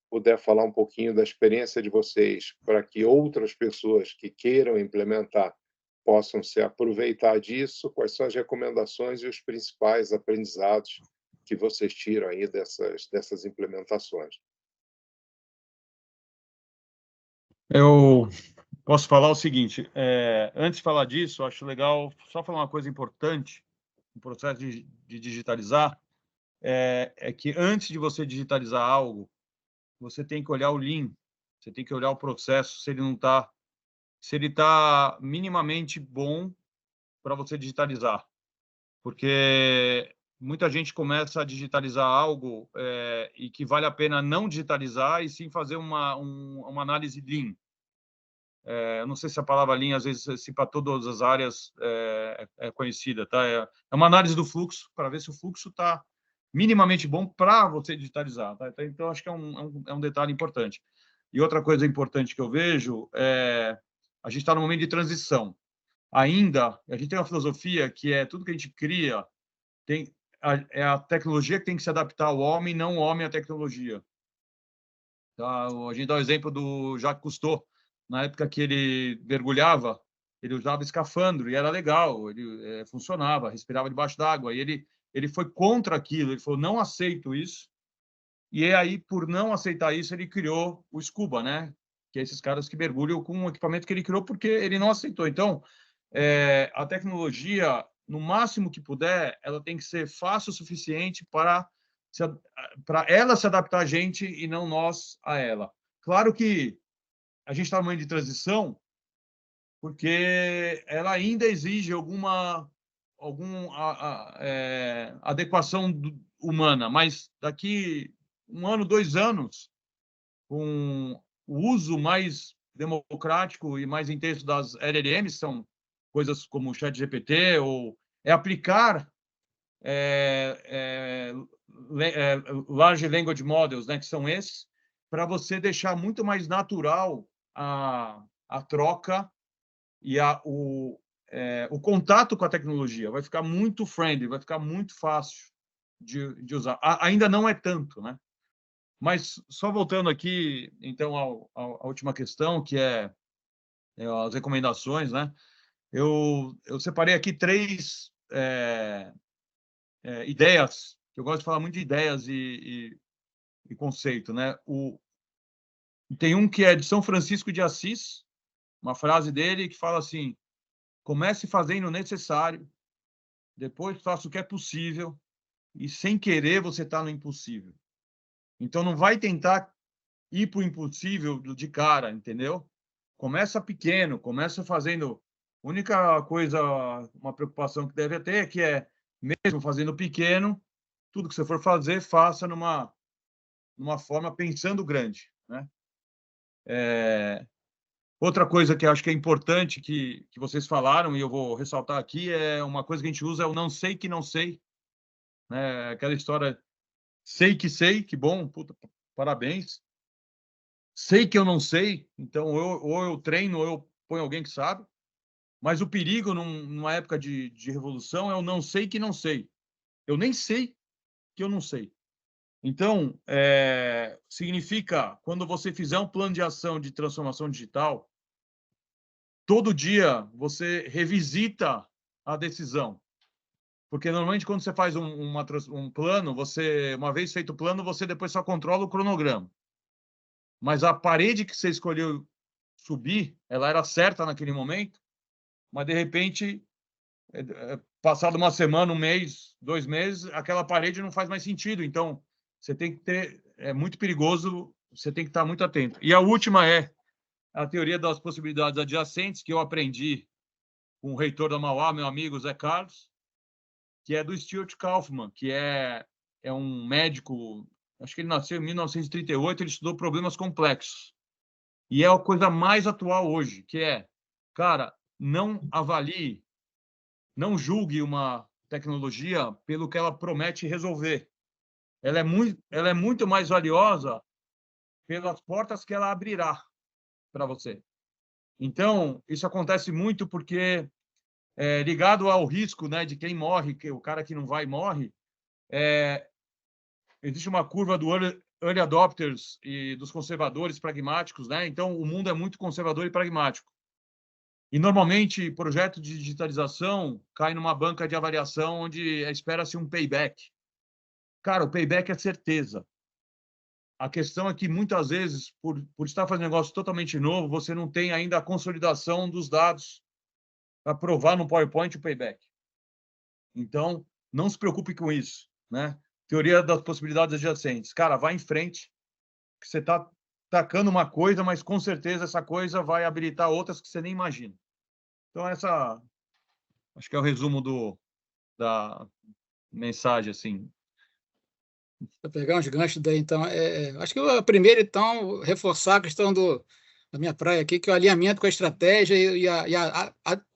puder falar um pouquinho da experiência de vocês para que outras pessoas que queiram implementar possam se aproveitar disso, quais são as recomendações e os principais aprendizados que vocês tiram aí dessas implementações? Eu posso falar o seguinte, antes de falar disso, acho legal só falar uma coisa importante no processo de digitalizar, é que antes de você digitalizar algo, você tem que olhar o Lean, você tem que olhar o processo, se ele está minimamente bom para você digitalizar, porque muita gente começa a digitalizar algo e que vale a pena não digitalizar e sim fazer uma análise Lean. Eu não sei se a palavra Lean, às vezes, se para todas as áreas é conhecida, tá? É uma análise do fluxo, para ver se o fluxo está minimamente bom para você digitalizar, tá? Então, acho que é um detalhe importante. E outra coisa importante que eu vejo a gente está num momento de transição. Ainda, a gente tem uma filosofia que é tudo que a gente cria, é a tecnologia que tem que se adaptar ao homem, não o homem à tecnologia. Tá? A gente dá o exemplo do Jacques Cousteau. Na época que ele mergulhava, ele usava escafandro e era legal, ele funcionava, respirava debaixo d'água. E ele foi contra aquilo, ele falou, não aceito isso. E aí, por não aceitar isso, ele criou o Scuba, né? Que é esses caras que mergulham com um equipamento que ele criou porque ele não aceitou. Então, a tecnologia, no máximo que puder, ela tem que ser fácil o suficiente para ela se adaptar a gente e não nós a ela. Claro que a gente está num momento de transição, porque ela ainda exige alguma adequação humana, mas daqui 1 ano, 2 anos, com o uso mais democrático e mais intenso das LLMs, são coisas como o ChatGPT, ou aplicar Large Language Models, né, que são esses, para você deixar muito mais natural a troca e o contato com a tecnologia. Vai ficar muito friendly, vai ficar muito fácil de usar. Ainda não é tanto, né? Mas só voltando aqui, então, à última questão, que é as recomendações, né? Eu separei aqui 3 ideias. Eu gosto de falar muito de ideias e conceito, né? Tem um que é de São Francisco de Assis, uma frase dele que fala assim: comece fazendo o necessário, depois faça o que é possível e sem querer você está no impossível. Então não vai tentar ir para o impossível de cara, entendeu? Começa pequeno, começa fazendo. A única coisa, uma preocupação que deve ter é que mesmo fazendo pequeno, tudo que você for fazer, faça numa forma pensando grande, né? Outra coisa que eu acho que é importante que vocês falaram, e eu vou ressaltar aqui, é uma coisa que a gente usa, é o não sei que não sei. Né? Aquela história, sei, que bom, puta, parabéns. Sei que eu não sei, então ou eu treino ou eu ponho alguém que sabe. Mas o perigo numa época de revolução é o não sei que não sei. Eu nem sei que eu não sei. Então, significa, quando você fizer um plano de ação de transformação digital, todo dia você revisita a decisão. Porque, normalmente, quando você faz um plano, uma vez feito o plano, você depois só controla o cronograma. Mas a parede que você escolheu subir, ela era certa naquele momento, mas, de repente, passado uma semana, 1 mês, 2 meses, aquela parede não faz mais sentido. Então, você tem que ter... É muito perigoso, você tem que estar muito atento. E a última é a teoria das possibilidades adjacentes, que eu aprendi com o reitor da Mauá, meu amigo Zé Carlos, que é do Stuart Kaufman, que é um médico, acho que ele nasceu em 1938, ele estudou problemas complexos. E é a coisa mais atual hoje, que cara, não avalie, não julgue uma tecnologia pelo que ela promete resolver. Ela é muito mais valiosa pelas portas que ela abrirá para você. Então, isso acontece muito porque, ligado ao risco, né, de quem morre, que o cara que não vai morre, existe uma curva do early adopters e dos conservadores pragmáticos, né? Então, o mundo é muito conservador e pragmático. E, normalmente, projeto de digitalização cai numa banca de avaliação onde espera-se um payback. Cara, o payback é certeza. A questão é que, muitas vezes, por estar fazendo um negócio totalmente novo, você não tem ainda a consolidação dos dados para provar no PowerPoint o payback. Então, não se preocupe com isso, né? Teoria das possibilidades adjacentes. Cara, vai em frente, que você está tacando uma coisa, mas com certeza essa coisa vai habilitar outras que você nem imagina. Então, Acho que é o resumo da mensagem, assim. Vou pegar uns ganchos daí, então. Acho que o primeiro, então, reforçar a questão da minha praia aqui, que é o alinhamento com a estratégia e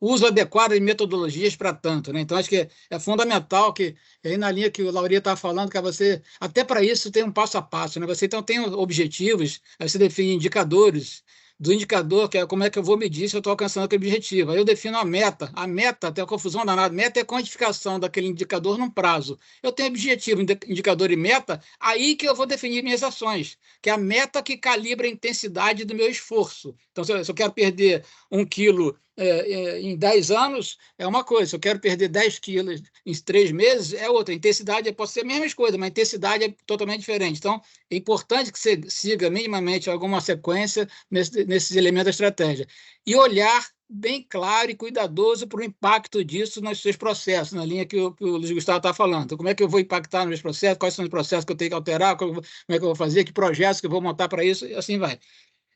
o uso adequado de metodologias para tanto, né? Então, acho que é fundamental que, aí na linha que o Lauria estava falando, que você, até para isso, tem um passo a passo, né? Você, então, tem objetivos, aí você define indicadores, do indicador, que é como é que eu vou medir se eu estou alcançando aquele objetivo. Aí eu defino a meta. A meta, tem a confusão danada. Meta é a quantificação daquele indicador num prazo. Eu tenho objetivo, indicador e meta, aí que eu vou definir minhas ações, que é a meta que calibra a intensidade do meu esforço. Então, se eu quero perder 1 quilo em 10 anos, é uma coisa. Se eu quero perder 10 quilos em 3 meses, é outra. A intensidade pode ser a mesma coisa, mas a intensidade é totalmente diferente. Então, é importante que você siga minimamente alguma sequência nesses elementos da estratégia. E olhar bem claro e cuidadoso para o impacto disso nos seus processos, na linha que o Luiz Gustavo está falando. Então, como é que eu vou impactar nos meus processos, quais são os processos que eu tenho que alterar, como é que eu vou fazer, que projetos que eu vou montar para isso, e assim vai.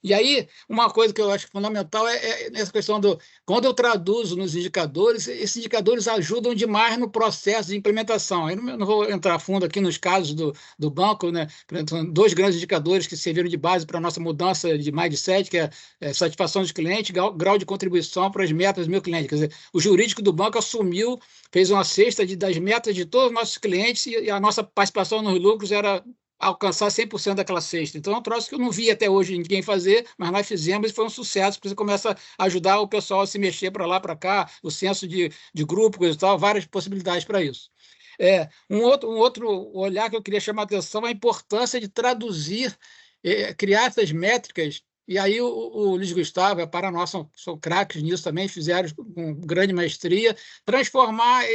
E aí, uma coisa que eu acho fundamental é nessa questão quando eu traduzo nos indicadores, esses indicadores ajudam demais no processo de implementação. Aí não vou entrar a fundo aqui nos casos do banco, né? São 2 grandes indicadores que serviram de base para a nossa mudança de mindset, que é satisfação dos clientes, grau de contribuição para as metas do meu cliente. Quer dizer, o jurídico do banco assumiu, fez uma cesta das metas de todos os nossos clientes e a nossa participação nos lucros era alcançar 100% daquela cesta. Então, é um troço que eu não vi até hoje ninguém fazer, mas nós fizemos e foi um sucesso, porque você começa a ajudar o pessoal a se mexer para lá, para cá, o senso de grupo, coisa e tal, várias possibilidades para isso. Um outro olhar que eu queria chamar a atenção é a importância de traduzir, criar essas métricas. E aí o Luiz Gustavo e a Paraná são craques nisso também, fizeram com grande maestria, transformar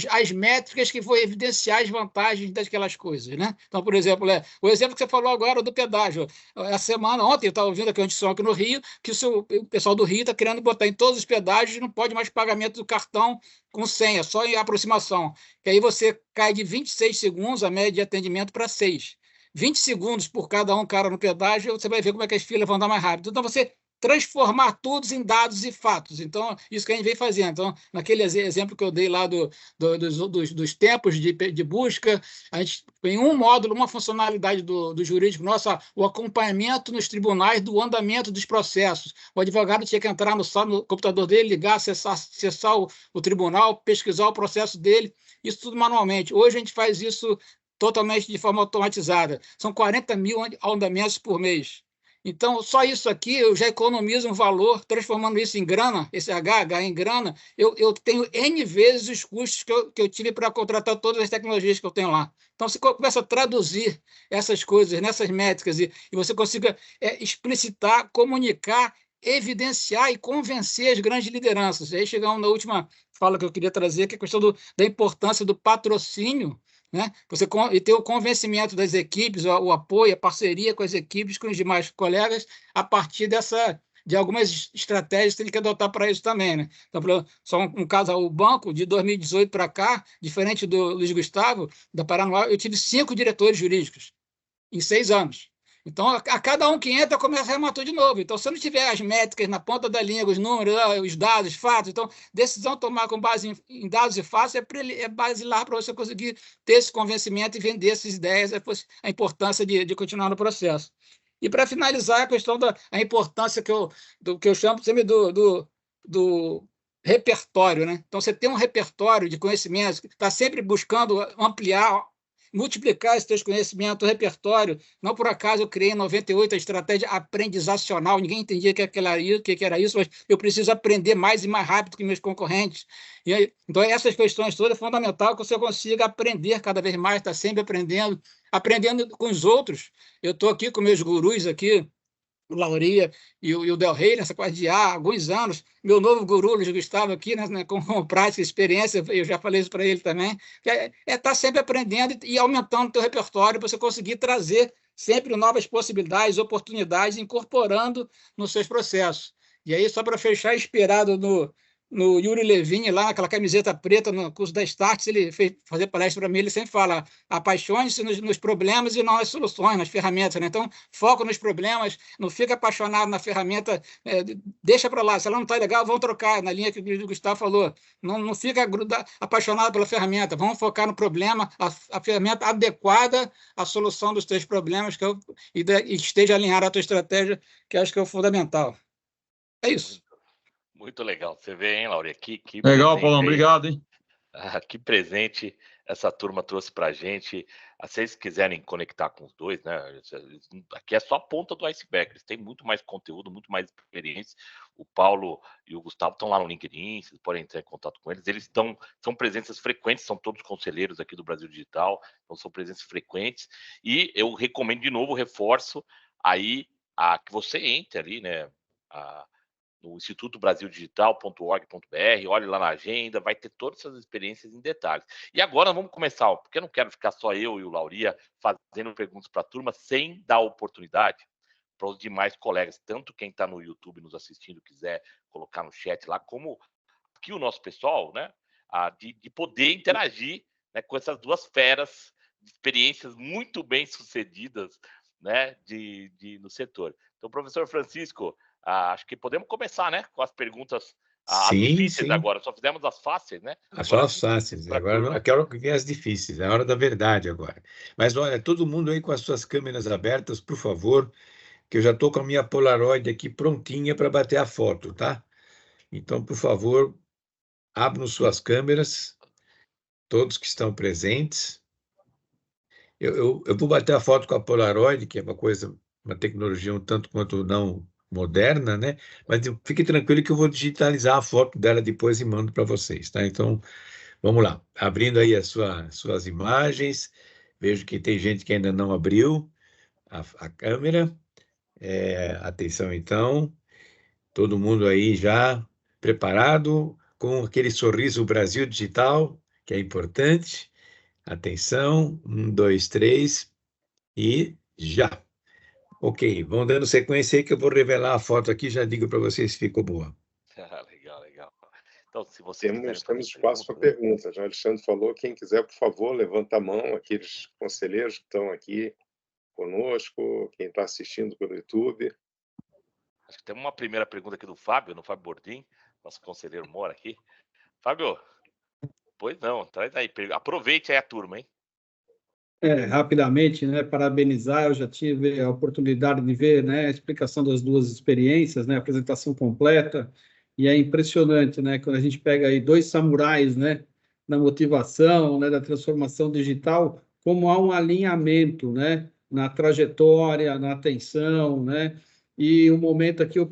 as métricas que vão evidenciar as vantagens daquelas coisas, né? Então, por exemplo, o exemplo que você falou agora do pedágio. Ontem eu estava ouvindo aqui uma discussão aqui no Rio, que o pessoal do Rio está querendo botar em todos os pedágios, não pode mais pagamento do cartão com senha, só em aproximação. Que aí você cai de 26 segundos a média de atendimento para 6. 20 segundos por cada cara no pedágio, você vai ver como é que as filas vão andar mais rápido. Então, você transformar tudo em dados e fatos. Então, isso que a gente vem fazendo. Então, naquele exemplo que eu dei lá dos tempos de busca, a gente tem um módulo, uma funcionalidade do jurídico nosso, o acompanhamento nos tribunais do andamento dos processos. O advogado tinha que entrar no computador dele, ligar, acessar o tribunal, pesquisar o processo dele, isso tudo manualmente. Hoje a gente faz isso totalmente de forma automatizada. São 40 mil andamentos por mês. Então, só isso aqui eu já economizo um valor, transformando isso em grana, esse H em grana, eu tenho N vezes os custos que eu tive para contratar todas as tecnologias que eu tenho lá. Então, você começa a traduzir essas coisas nessas métricas e você consiga explicitar, comunicar, evidenciar e convencer as grandes lideranças. Aí chegamos na última fala que eu queria trazer, que é a questão da importância do patrocínio, né? E ter o convencimento das equipes, o apoio, a parceria com as equipes, com os demais colegas, a partir de algumas estratégias que tem que adotar para isso também, né? Então, só um caso, o banco, de 2018 para cá, diferente do Luiz Gustavo, da Paraná, eu tive 5 diretores jurídicos em 6 anos. Então, a cada um que entra, começa a rematar de novo. Então, se eu não tiver as métricas na ponta da língua, os números, os dados, fatos, então, decisão tomar com base em dados e fatos é basilar para você conseguir ter esse convencimento e vender essas ideias, a importância de continuar no processo. E, para finalizar, a questão da importância que eu chamo sempre do repertório, né? Então, você tem um repertório de conhecimentos, está sempre buscando ampliar, multiplicar esse teu conhecimento, o repertório. Não por acaso eu criei em 98 a estratégia aprendizacional, ninguém entendia o que era isso, mas eu preciso aprender mais e mais rápido que meus concorrentes. Então, essas questões todas é fundamental que você consiga aprender cada vez mais, está sempre aprendendo com os outros. Eu estou aqui com meus gurus aqui, o Lauria e o Del Rey, nessa coisa de há alguns anos. Meu novo guru, Luiz Gustavo, aqui, né, com prática e experiência, eu já falei isso para ele também, que estar sempre aprendendo e aumentando o teu repertório para você conseguir trazer sempre novas possibilidades, oportunidades, incorporando nos seus processos. E aí, só para fechar, inspirado no Yuri Levine, lá naquela camiseta preta, no curso da Starts, ele fez fazer palestra para mim, ele sempre fala, apaixone-se nos problemas e não nas soluções, nas ferramentas, né? Então, foco nos problemas, não fica apaixonado na ferramenta, deixa para lá, se ela não está legal, vamos trocar, na linha que o Gustavo falou, não fica apaixonado pela ferramenta, vamos focar no problema, a ferramenta adequada à solução dos teus problemas, e esteja alinhada à tua estratégia, que acho que é o fundamental. É isso. Muito legal. Você vê, hein, Lauri? Que legal, Paulão. Obrigado, hein? Que presente essa turma trouxe para a gente. Se vocês quiserem conectar com os dois, né? Aqui é só a ponta do iceberg. Eles têm muito mais conteúdo, muito mais experiência. O Paulo e o Gustavo estão lá no LinkedIn, vocês podem entrar em contato com eles. Eles são presenças frequentes, são todos conselheiros aqui do Brasil Digital, então são presenças frequentes. E eu recomendo de novo, reforço aí que você entre ali, né? No institutobrasildigital.org.br, olhe lá na agenda, vai ter todas essas experiências em detalhes. E agora vamos começar, porque eu não quero ficar só eu e o Lauria fazendo perguntas para a turma sem dar oportunidade para os demais colegas, tanto quem está no YouTube nos assistindo quiser colocar no chat lá, como aqui o nosso pessoal, né, de poder interagir, né, com essas duas feras de experiências muito bem sucedidas, né, no setor. Então, professor Francisco, acho que podemos começar, né? Com as perguntas difíceis agora. Só fizemos as fáceis, né? Só as fáceis. Agora é hora que vem as difíceis. É a hora da verdade agora. Mas olha, todo mundo aí com as suas câmeras abertas, por favor, que eu já estou com a minha Polaroid aqui prontinha para bater a foto, tá? Então, por favor, abram suas câmeras, todos que estão presentes. Eu vou bater a foto com a Polaroid, que é uma tecnologia um tanto quanto não moderna, né? Mas fique tranquilo que eu vou digitalizar a foto dela depois e mando para vocês, tá? Então, vamos lá. Abrindo aí as suas imagens, vejo que tem gente que ainda não abriu a câmera. Atenção, então. Todo mundo aí já preparado, com aquele sorriso Brasil Digital, que é importante. Atenção, 1, 2, 3 e já. Ok, vão dando sequência aí que eu vou revelar a foto aqui, já digo para vocês se ficou boa. Legal. Então, se vocês temos espaço para perguntas. O Alexandre falou, quem quiser, por favor, levanta a mão, aqueles conselheiros que estão aqui conosco, quem está assistindo pelo YouTube. Acho que temos uma primeira pergunta aqui do Fábio, no Fábio Bordim, nosso conselheiro mora aqui. Fábio, pois não, traz aí, aproveite aí a turma, hein? Rapidamente, né, parabenizar, eu já tive a oportunidade de ver, né, a explicação das duas experiências, né, a apresentação completa, e é impressionante, né, quando a gente pega aí dois samurais, né, na motivação, né, da transformação digital, como há um alinhamento, né, na trajetória, na atenção, né, e um momento aqui eu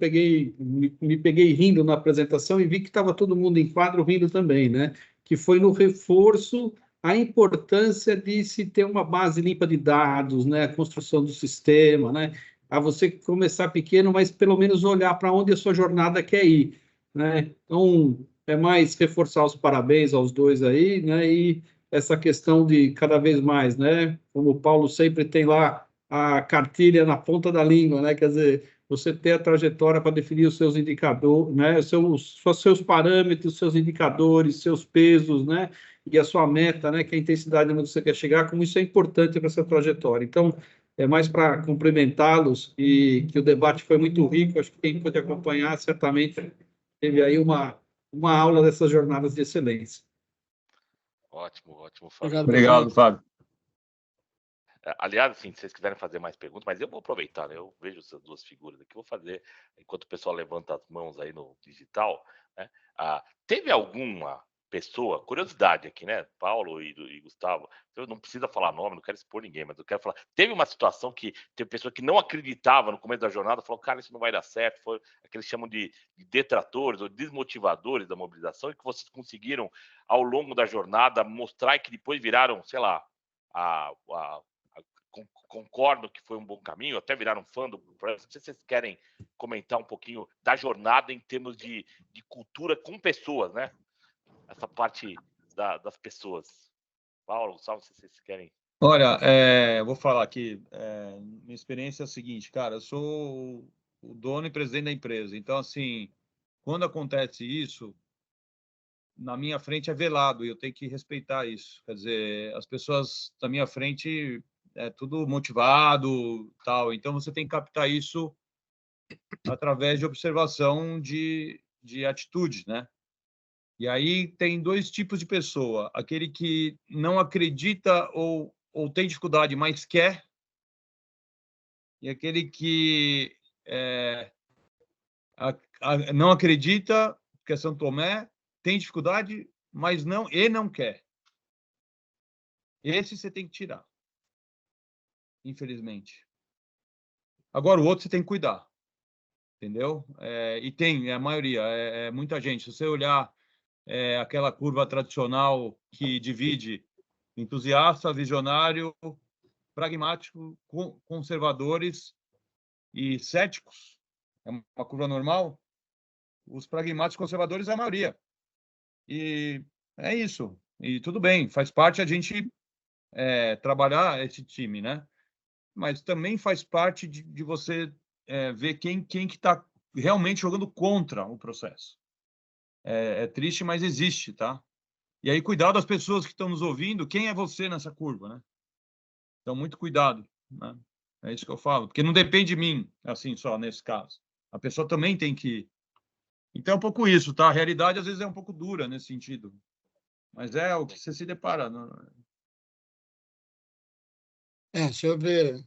me peguei rindo na apresentação e vi que estava todo mundo em quadro rindo também, né, que foi no reforço a importância de se ter uma base limpa de dados, né, a construção do sistema, né, a você começar pequeno, mas pelo menos olhar para onde a sua jornada quer ir, né. Então, é mais reforçar os parabéns aos dois aí, né, e essa questão de cada vez mais, né, como o Paulo sempre tem lá a cartilha na ponta da língua, né, quer dizer, você ter a trajetória para definir os seus indicadores, né, seus parâmetros, seus indicadores, seus pesos, né, e a sua meta, né, que é a intensidade onde você quer chegar, como isso é importante para essa trajetória. Então, é mais para cumprimentá-los e que o debate foi muito rico, acho que quem pôde acompanhar certamente teve aí uma aula dessas jornadas de excelência. Ótimo, Fábio. Obrigado, Fábio. Aliás, assim, se vocês quiserem fazer mais perguntas, mas eu vou aproveitar, né? Eu vejo essas duas figuras aqui, vou fazer, enquanto o pessoal levanta as mãos aí no digital, né? Teve alguma pessoa, curiosidade aqui, né? Paulo e Gustavo, eu não precisa falar nome, não quero expor ninguém, mas eu quero falar. Teve uma situação que teve pessoa que não acreditava no começo da jornada, falou, cara, isso não vai dar certo, foi o que eles chamam de detratores ou desmotivadores da mobilização, e que vocês conseguiram, ao longo da jornada, mostrar e que depois viraram, sei lá, concordo que foi um bom caminho, até viraram fã do projeto. Não sei se vocês querem comentar um pouquinho da jornada em termos de cultura com pessoas, né? Essa parte das pessoas. Paulo, Gustavo, se vocês querem. Olha, eu vou falar aqui. Minha experiência é a seguinte, cara, eu sou o dono e presidente da empresa. Então, assim, quando acontece isso, na minha frente é velado e eu tenho que respeitar isso. Quer dizer, as pessoas da minha frente é tudo motivado, tal. Então você tem que captar isso através de observação de atitudes, né? E aí tem dois tipos de pessoa: aquele que não acredita ou tem dificuldade, mas quer, e aquele que não acredita, que é São Tomé, tem dificuldade, mas não quer. Esse você tem que tirar, infelizmente. Agora, o outro você tem que cuidar, entendeu? E tem, a maioria, muita gente. Se você olhar aquela curva tradicional que divide entusiasta, visionário, pragmático, conservadores e céticos, é uma curva normal. Os pragmáticos conservadores é a maioria. E é isso. E tudo bem, faz parte a gente trabalhar esse time, né? Mas também faz parte de você ver quem que está realmente jogando contra o processo. É triste, mas existe, tá? E aí, cuidado das pessoas que estão nos ouvindo, quem é você nessa curva, né? Então, muito cuidado, né? É isso que eu falo, porque não depende de mim, assim, só nesse caso. A pessoa também tem que... Então, é um pouco isso, tá? A realidade, às vezes, é um pouco dura nesse sentido. Mas é o que você se depara. Deixa eu ver.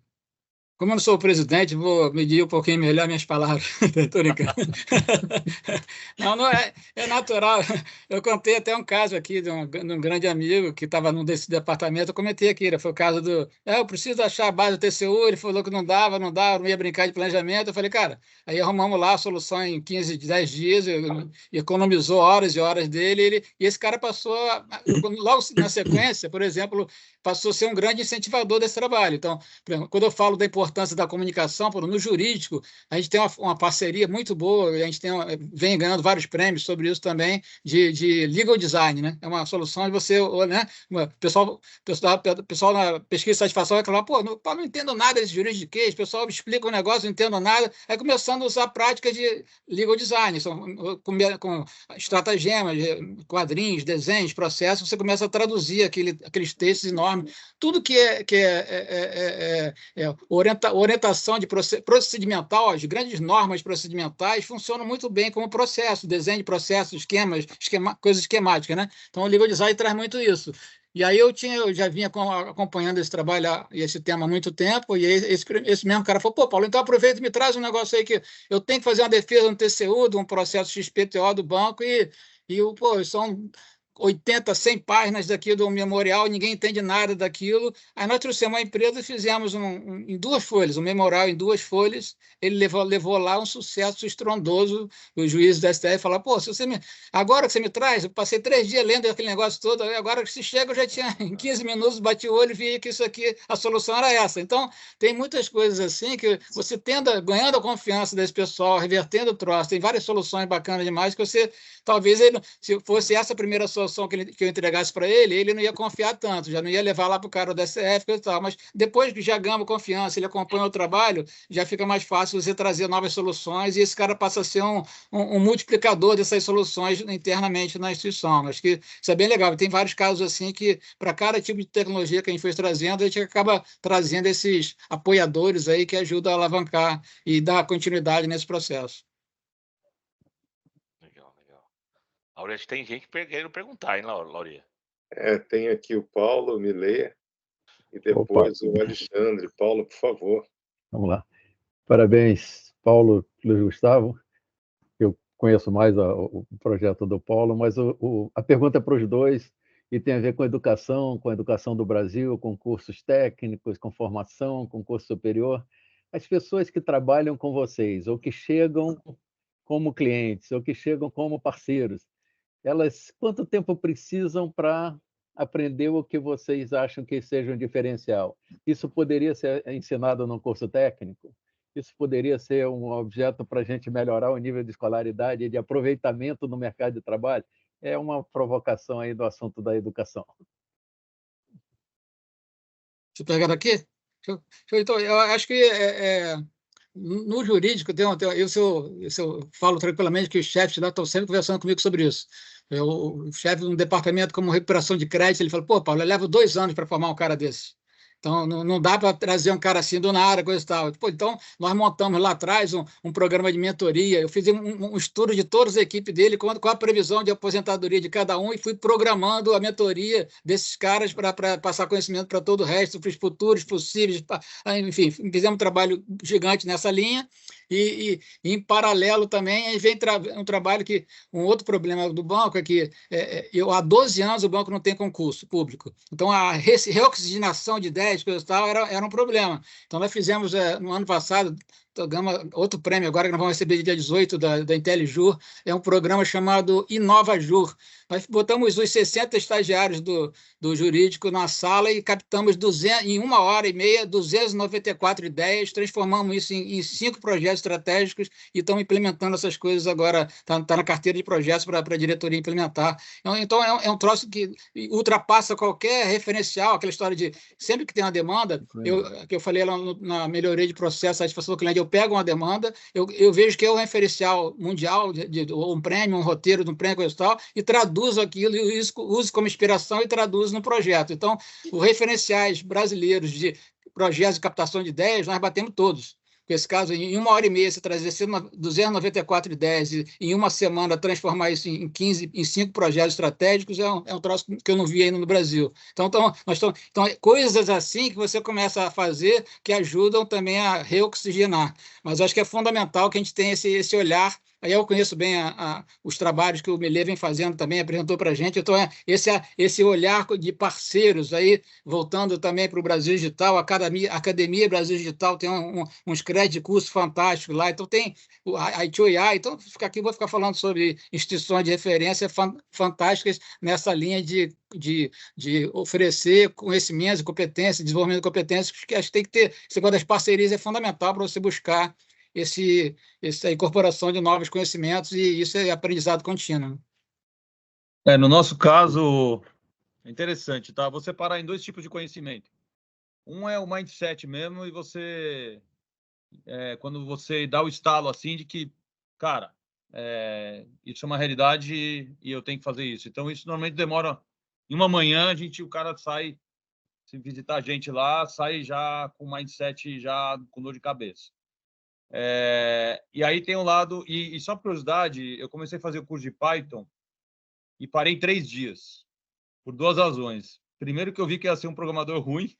Como eu não sou o presidente, vou medir um pouquinho melhor minhas palavras. Estou brincando. Não é natural. Eu contei até um caso aqui de um grande amigo que estava num desse departamento. Eu comentei aqui, foi o caso do... eu preciso achar a base do TCU. Ele falou que não dava, não ia brincar de planejamento. Eu falei, cara, aí arrumamos lá a solução em 15, 10 dias, economizou horas e horas dele. E esse cara passou, logo na sequência, por exemplo, passou a ser um grande incentivador desse trabalho. Então, quando eu falo da importância da comunicação, no jurídico, a gente tem uma parceria muito boa, a gente vem ganhando vários prêmios sobre isso também, de legal design, né? É uma solução de você, né? O pessoal na pesquisa de satisfação vai falar, pô, não entendo nada desse juridiquês, o pessoal me explica um negócio, não entendo nada, aí começando a usar práticas de legal design, com estratagemas, quadrinhos, desenhos, processos, você começa a traduzir aqueles textos enormes, tudo que orientação de procedimental, as grandes normas procedimentais funcionam muito bem como processo, desenho de processos, coisas esquemáticas, né? Então, o legal design traz muito isso. E aí eu já vinha acompanhando esse trabalho e esse tema há muito tempo, e esse mesmo cara falou, pô, Paulo, então aproveita e me traz um negócio aí que eu tenho que fazer uma defesa no TCU, de um processo XPTO do banco, pô, são 80, 100 páginas daqui do memorial, ninguém entende nada daquilo. Aí nós trouxemos uma empresa e fizemos em 2 folhas, um memorial em 2 folhas. Ele levou lá um sucesso estrondoso. O juiz da STF falou, pô, agora que você me traz, eu passei 3 dias lendo aquele negócio todo, agora que se chega, eu já tinha, em 15 minutos, bati o olho e vi que isso aqui, a solução era essa. Então, tem muitas coisas assim que você tenda, ganhando a confiança desse pessoal, revertendo o troço, tem várias soluções bacanas demais que você, talvez, se fosse essa a primeira solução que eu entregasse para ele não ia confiar tanto, já não ia levar lá para o cara da STF e tal, mas depois que já ganha confiança, ele acompanha o trabalho, já fica mais fácil você trazer novas soluções e esse cara passa a ser um multiplicador dessas soluções internamente na instituição. Acho que isso é bem legal. Tem vários casos assim que, para cada tipo de tecnologia que a gente foi trazendo, a gente acaba trazendo esses apoiadores aí que ajudam a alavancar e dar continuidade nesse processo. Laurete, tem gente querendo perguntar, hein, Laurinha? Tem aqui o Paulo Millet e depois o Alexandre. Paulo, por favor. Vamos lá. Parabéns, Paulo, Luiz Gustavo. Eu conheço mais o projeto do Paulo, mas a pergunta é para os dois e tem a ver com a educação do Brasil, com cursos técnicos, com formação, com curso superior. As pessoas que trabalham com vocês, ou que chegam como clientes, ou que chegam como parceiros, elas quanto tempo precisam para aprender o que vocês acham que seja um diferencial? Isso poderia ser ensinado num curso técnico? Isso poderia ser um objeto para a gente melhorar o nível de escolaridade e de aproveitamento no mercado de trabalho? É uma provocação aí do assunto da educação. Deixa eu pegar aqui. Então, eu acho que no jurídico, eu falo tranquilamente que os chefes lá estão sempre conversando comigo sobre isso. O chefe de um departamento como recuperação de crédito, ele falou, pô, Paulo, eu levo 2 anos para formar um cara desse. Então, não dá para trazer um cara assim do nada, coisa e tal. Pô, então, nós montamos lá atrás um programa de mentoria. Eu fiz um estudo de todas as equipes dele, com a previsão de aposentadoria de cada um, e fui programando a mentoria desses caras para passar conhecimento para todo o resto, para os futuros possíveis. Enfim, fizemos um trabalho gigante nessa linha. E em paralelo também, aí vem um trabalho que um outro problema do banco é que há 12 anos o banco não tem concurso público. Então, a reoxigenação de ideias, coisa e tal, era um problema. Então, nós fizemos, no ano passado, outro prêmio agora que nós vamos receber dia 18 da IntelliJur, é um programa chamado InovaJur. Nós botamos os 60 estagiários do jurídico na sala e captamos em 1h30, 294 ideias, transformamos isso em 5 projetos estratégicos e estamos implementando essas coisas agora, está na carteira de projetos para a diretoria implementar. Então, é um troço que ultrapassa qualquer referencial, aquela história de sempre que tem uma demanda, que eu falei lá na melhoria de processo, satisfação do cliente, eu pego uma demanda, eu vejo que é o referencial mundial, um prêmio, um roteiro de um prêmio, coisa e tal, e traduzo aquilo, e uso como inspiração e traduzo no projeto. Então, os referenciais brasileiros de projetos de captação de ideias, nós batemos todos. Nesse caso, em 1h30, você trazer 294 ideias e em uma semana transformar isso em 5 projetos estratégicos é um troço que eu não vi ainda no Brasil. Então, coisas assim que você começa a fazer que ajudam também a reoxigenar. Mas acho que é fundamental que a gente tenha esse olhar. Aí eu conheço bem os trabalhos que o Milê vem fazendo também, apresentou para a gente. Então, esse olhar de parceiros, aí voltando também para o Brasil Digital, a Academia Brasil Digital tem uns créditos de curso fantásticos lá. Então, tem a I2AI. Então, vou ficar falando sobre instituições de referência fantásticas nessa linha de oferecer conhecimentos e competências, desenvolvimento de competências, que acho que tem que ter. Esse negócio das parcerias é fundamental para você buscar essa incorporação de novos conhecimentos, e isso é aprendizado contínuo. No nosso caso, é interessante, tá? Você parar em 2 tipos de conhecimento. Um é o mindset mesmo, e você, quando você dá o estalo assim de que, cara, isso é uma realidade e eu tenho que fazer isso. Então, isso normalmente demora, em uma manhã, o cara sai, se visitar a gente lá, sai já com o mindset, já com dor de cabeça. E aí tem um lado, e só por curiosidade, eu comecei a fazer o curso de Python e parei 3 dias, por 2 razões. Primeiro, que eu vi que ia ser um programador ruim,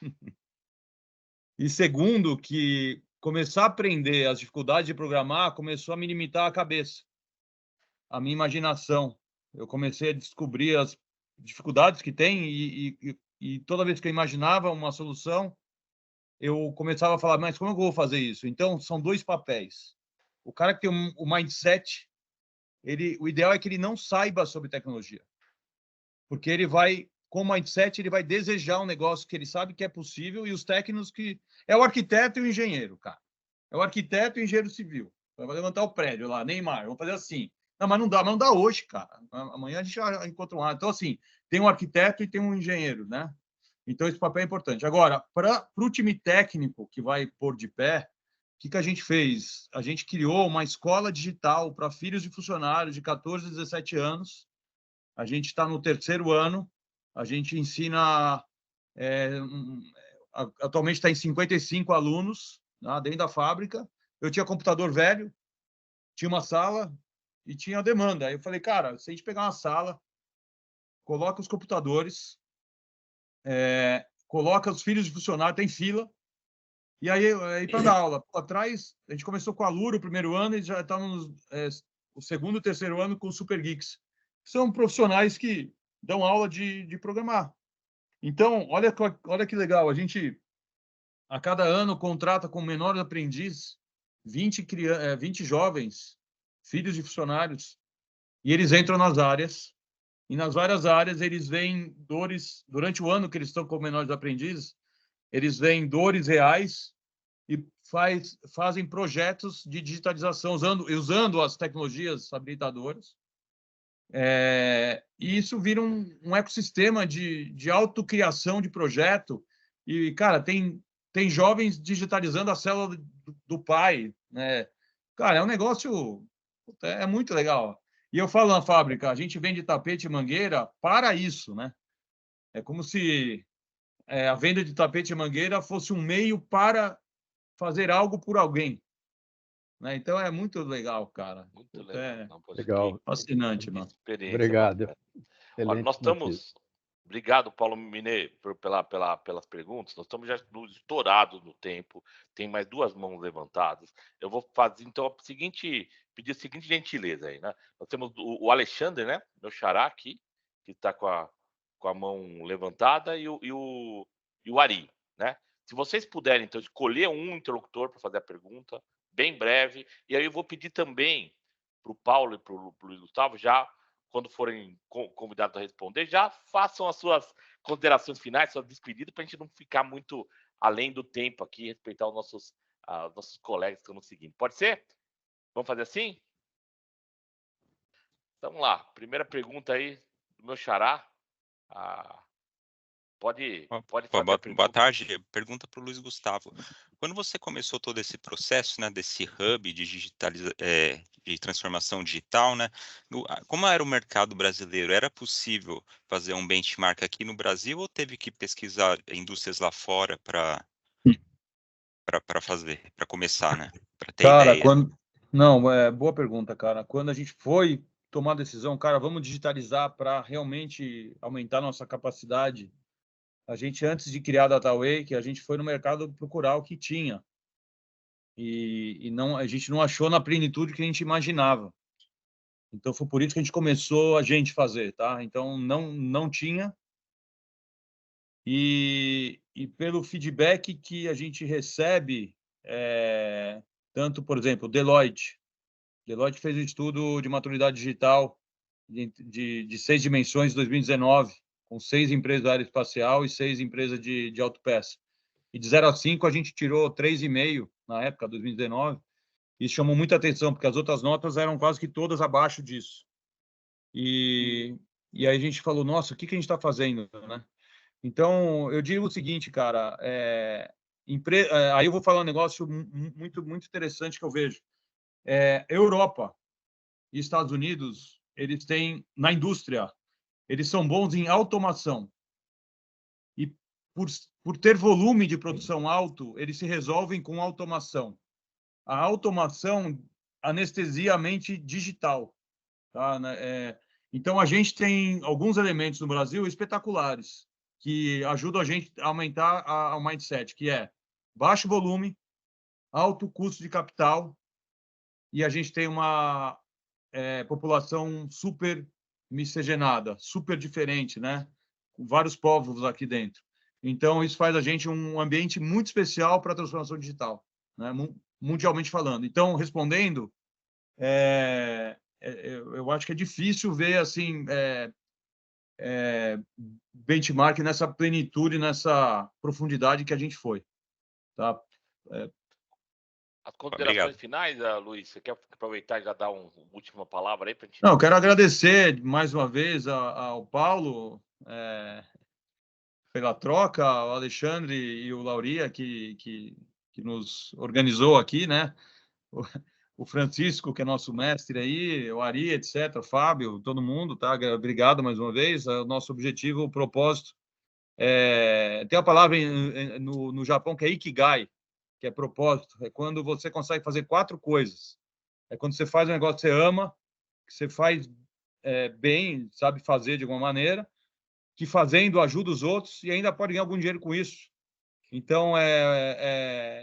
e segundo, que começar a aprender as dificuldades de programar começou a me limitar a cabeça, a minha imaginação. Eu comecei a descobrir as dificuldades que tem, e toda vez que eu imaginava uma solução, eu começava a falar, mas como eu vou fazer isso? Então, são 2 papéis. O cara que tem o mindset, o ideal é que ele não saiba sobre tecnologia. Porque ele vai, com o mindset, ele vai desejar um negócio que ele sabe que é possível, e os técnicos que... É o arquiteto e o engenheiro, cara. É o arquiteto e o engenheiro civil. Vai levantar o prédio lá, Neymar, vamos fazer assim. Não, mas não dá hoje, cara. Amanhã a gente já encontra um ar. Então, assim, tem um arquiteto e tem um engenheiro, né? Então, esse papel é importante. Agora, para o time técnico que vai pôr de pé, o que a gente fez? A gente criou uma escola digital para filhos de funcionários de 14 a 17 anos. A gente está no 3º ano. A gente ensina... atualmente está em 55 alunos, né, dentro da fábrica. Eu tinha computador velho, tinha uma sala e tinha demanda. Aí eu falei, cara, se a gente pegar uma sala, coloca os computadores... coloca os filhos de funcionário, tem fila, e aí para dar aula. Atrás, a gente começou com a Lura o 1º ano, e já estamos o 2º e 3º ano com os Super Geeks. São profissionais que dão aula de programar. Então, olha que legal, a gente, a cada ano, contrata como menor aprendiz 20 jovens, filhos de funcionários, e eles entram nas áreas. E nas várias áreas, eles veem dores, durante o ano que eles estão como menores aprendizes, eles veem dores reais e fazem projetos de digitalização usando as tecnologias habilitadoras. E isso vira um ecossistema de autocriação de projeto. E, cara, tem jovens digitalizando a célula do pai, né? Cara, é um negócio... É muito legal. E eu falo na fábrica, a gente vende tapete e mangueira para isso, né? É como se a venda de tapete e mangueira fosse um meio para fazer algo por alguém, né? Então é muito legal, cara. Muito legal. Não, poxa, Legal. Fascinante, que mano. experiência Obrigado. bacana. Olha, Excelente nós notícia. estamos. Obrigado, Paulo Minet, pelas perguntas. Nós estamos já estourados no tempo. Tem mais 2 mãos levantadas. Eu vou fazer, então, pedir a seguinte gentileza aí, né? Nós temos o Alexandre, né? Meu xará aqui, que está com a mão levantada, e o Ari, né? Se vocês puderem, então, escolher um interlocutor para fazer a pergunta, bem breve, e aí eu vou pedir também para o Paulo e para o Luiz Gustavo, já quando forem convidados a responder, já façam as suas considerações finais, suas despedidas, para a gente não ficar muito além do tempo aqui, respeitar os nossos colegas que estão nos seguindo. Pode ser? Vamos fazer assim? Então, vamos lá. Primeira pergunta aí do meu xará. Pode fazer a pergunta. Boa tarde. Pergunta para o Luiz Gustavo. Quando você começou todo esse processo, né, desse hub de transformação digital, né, como era o mercado brasileiro? Era possível fazer um benchmark aqui no Brasil ou teve que pesquisar indústrias lá fora para começar, né? Para ter ideia. Não, boa pergunta, cara. Quando a gente foi tomar a decisão, cara, vamos digitalizar para realmente aumentar nossa capacidade. A gente, antes de criar a DataWay, que a gente foi no mercado procurar o que tinha. E não, a gente não achou na plenitude que a gente imaginava. Então, foi por isso que a gente começou a fazer, tá? Então, não tinha. E pelo feedback que a gente recebe, tanto, por exemplo, Deloitte fez um estudo de maturidade digital de 6 dimensões em 2019, com 6 empresas da área espacial e 6 empresas de autopeça. E de 0 a 5, a gente tirou 3,5 na época, 2019. Isso chamou muita atenção, porque as outras notas eram quase que todas abaixo disso. E aí a gente falou, nossa, o que a gente está fazendo, né? Então, eu digo o seguinte, cara, aí eu vou falar um negócio muito, muito interessante que eu vejo. Europa e Estados Unidos, eles têm, na indústria, eles são bons em automação. E por ter volume de produção alto, eles se resolvem com automação. A automação anestesia a mente digital. Tá? Então, a gente tem alguns elementos no Brasil espetaculares que ajudam a gente a aumentar o mindset, que é baixo volume, alto custo de capital, e a gente tem uma população super miscigenada, super diferente, né? Com vários povos aqui dentro. Então, isso faz a gente um ambiente muito especial para a transformação digital, né? Mundialmente falando. Então, respondendo, eu acho que é difícil ver assim benchmark nessa plenitude, nessa profundidade que a gente foi. Tá? As considerações finais, Luiz, você quer aproveitar e já dar uma última palavra aí para a gente? Não, eu quero agradecer mais uma vez ao Paulo pela troca, ao Alexandre e o Lauria que nos organizou aqui, né? O Francisco, que é nosso mestre aí, o Ari, etc., o Fábio, todo mundo, tá? Obrigado mais uma vez. O nosso objetivo, o propósito, tem uma palavra no Japão que é Ikigai, que é propósito. É quando você consegue fazer 4 coisas. É quando você faz um negócio que você ama, que você faz bem, sabe fazer de alguma maneira, que fazendo ajuda os outros e ainda pode ganhar algum dinheiro com isso. Então,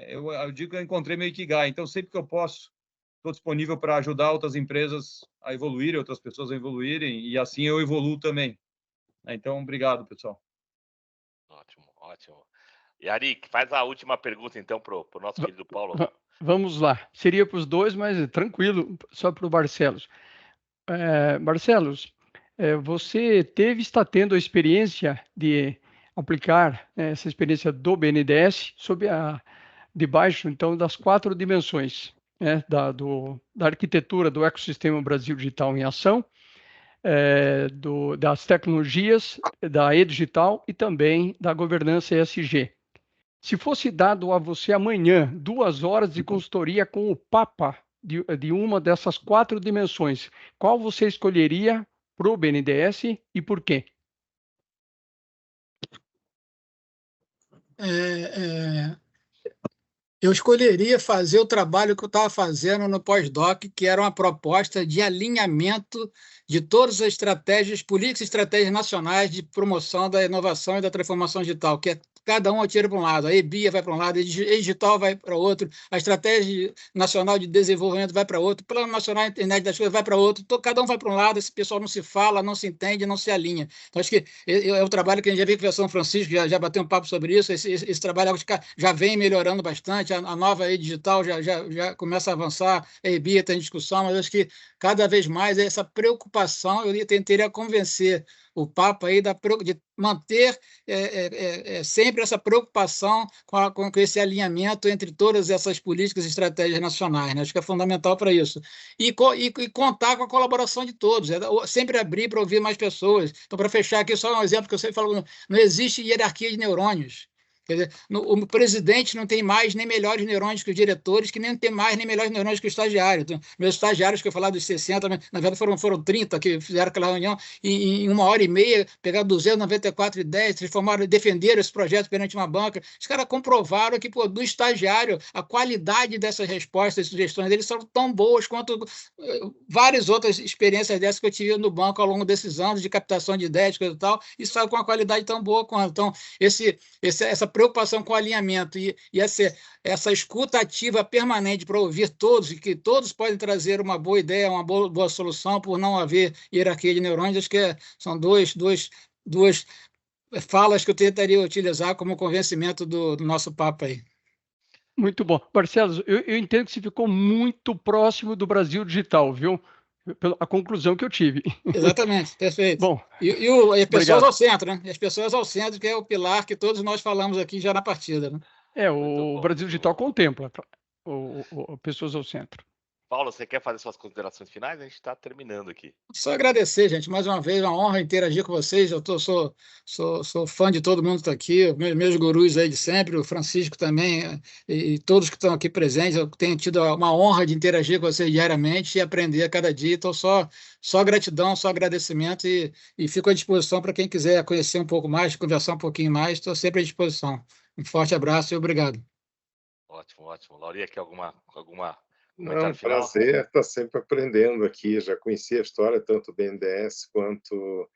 eu digo que eu encontrei meu Ikigai. Então, sempre que eu posso, estou disponível para ajudar outras empresas a evoluírem, outras pessoas a evoluírem, e assim eu evoluo também. Então, obrigado, pessoal. Ótimo. E Ari, faz a última pergunta, então, para o nosso querido Paulo. Vamos lá. Seria para os dois, mas tranquilo, só para o Barcelos. Barcelos, você está tendo a experiência de aplicar essa experiência do BNDES debaixo, então, das 4 dimensões, da arquitetura do ecossistema Brasil Digital em Ação, das tecnologias, da e-digital e também da governança ESG. Se fosse dado a você amanhã 2 horas de consultoria com o Papa de uma dessas 4 dimensões, qual você escolheria para o BNDES e por quê? Eu escolheria fazer o trabalho que eu estava fazendo no pós-doc, que era uma proposta de alinhamento de todas as estratégias, políticas e estratégias nacionais de promoção da inovação e da transformação digital, que é cada um atira para um lado, a EBIA vai para um lado, a digital vai para outro, a estratégia nacional de desenvolvimento vai para outro, o plano nacional de internet das coisas vai para outro, cada um vai para um lado, esse pessoal não se fala, não se entende, não se alinha. Então, acho que é o trabalho que a gente já viu com a São Francisco, já bateu um papo sobre isso, esse trabalho já vem melhorando bastante, a nova digital já começa a avançar, a EBIA tem discussão, mas acho que cada vez mais essa preocupação, eu tentaria convencer o Papa aí de manter sempre essa preocupação com esse alinhamento entre todas essas políticas e estratégias nacionais, né? Acho que é fundamental para isso. E contar com a colaboração de todos, sempre abrir para ouvir mais pessoas. Então, para fechar aqui, só um exemplo que eu sempre falo, não existe hierarquia de neurônios. Quer dizer, o presidente não tem mais nem melhores neurônios que os diretores, que nem tem mais nem melhores neurônios que o estagiário. Então, meus estagiários, que eu falar dos 60, na verdade foram 30 que fizeram aquela reunião, e em 1h30 pegaram 294 ideias, transformaram, defenderam esse projeto perante uma banca. Os caras comprovaram que, do estagiário, a qualidade dessas respostas e sugestões deles são tão boas quanto várias outras experiências dessas que eu tive no banco ao longo desses anos de captação de ideias, coisa e tal, e saiu com uma qualidade tão boa quanto. Então, essa preocupação com o alinhamento e essa escuta ativa permanente para ouvir todos, e que todos podem trazer uma boa ideia, uma boa solução, por não haver hierarquia de neurônios, acho que são duas falas que eu tentaria utilizar como convencimento do nosso Papa aí. Muito bom. Barcelos, eu entendo que você ficou muito próximo do Brasil Digital, viu? A conclusão que eu tive. Exatamente, perfeito. Bom, e as pessoas ao centro, né? E as pessoas ao centro, que é o pilar que todos nós falamos aqui já na partida, né? O Brasil Digital contempla pessoas ao centro. Paulo, você quer fazer suas considerações finais? A gente está terminando aqui. Só agradecer, gente, mais uma vez, uma honra interagir com vocês. Eu sou fã de todo mundo que está aqui, meus gurus aí de sempre, o Francisco também, e todos que estão aqui presentes. Eu tenho tido uma honra de interagir com vocês diariamente e aprender a cada dia. Então, só gratidão, só agradecimento, e fico à disposição para quem quiser conhecer um pouco mais, conversar um pouquinho mais. Estou sempre à disposição. Um forte abraço e obrigado. Ótimo. Lauria, quer alguma Não, prazer estar sempre aprendendo aqui. Já conheci a história tanto do BNDES quanto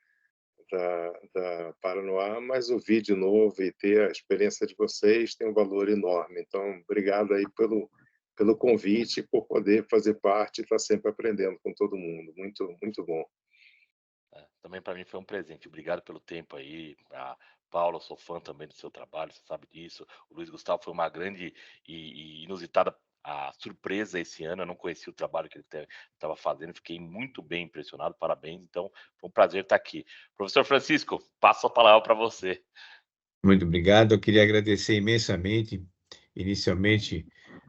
da Paranoá, mas ouvir de novo e ter a experiência de vocês tem um valor enorme. Então, obrigado aí pelo convite e por poder fazer parte e estar sempre aprendendo com todo mundo. Muito, muito bom. Também para mim foi um presente. Obrigado pelo tempo aí. Paulo, eu sou fã também do seu trabalho, você sabe disso. O Luiz Gustavo foi uma grande e inusitada surpresa esse ano. Eu não conhecia o trabalho que ele estava fazendo, fiquei muito bem impressionado, parabéns. Então, foi um prazer estar aqui. Professor Francisco, passo a palavra para você. Muito obrigado. Eu queria agradecer imensamente, inicialmente,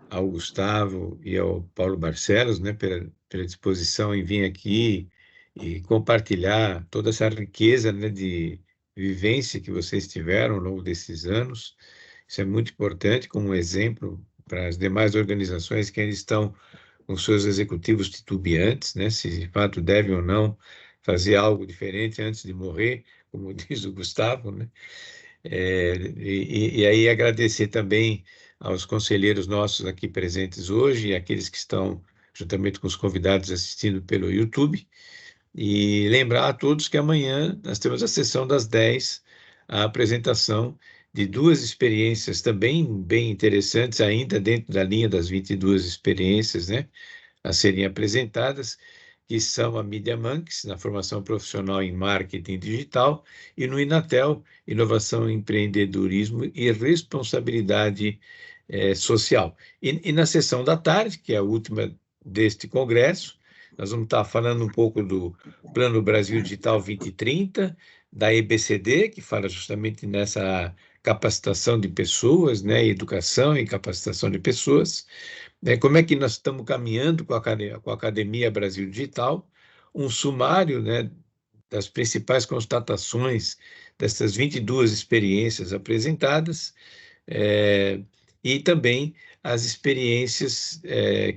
ao Gustavo e ao Paulo Barcelos, né, pela disposição em vir aqui e compartilhar toda essa riqueza, né, de vivência que vocês tiveram ao longo desses anos. Isso é muito importante como exemplo para as demais organizações que ainda estão com seus executivos titubeantes, né, se de fato devem ou não fazer algo diferente antes de morrer, como diz o Gustavo, né? E aí agradecer também aos conselheiros nossos aqui presentes hoje e aqueles que estão juntamente com os convidados assistindo pelo YouTube, e lembrar a todos que amanhã nós temos a sessão das 10, a apresentação de 2 experiências também bem interessantes, ainda dentro da linha das 22 experiências, né, a serem apresentadas, que são a Media Monks, na formação profissional em marketing digital, e no Inatel, inovação, empreendedorismo e responsabilidade social. E na sessão da tarde, que é a última deste congresso, nós vamos estar falando um pouco do Plano Brasil Digital 2030, da EBCD, que fala justamente nessa capacitação de pessoas, né, educação e capacitação de pessoas, como é que nós estamos caminhando com a Academia Brasil Digital, um sumário, né, das principais constatações dessas 22 experiências apresentadas, e também as experiências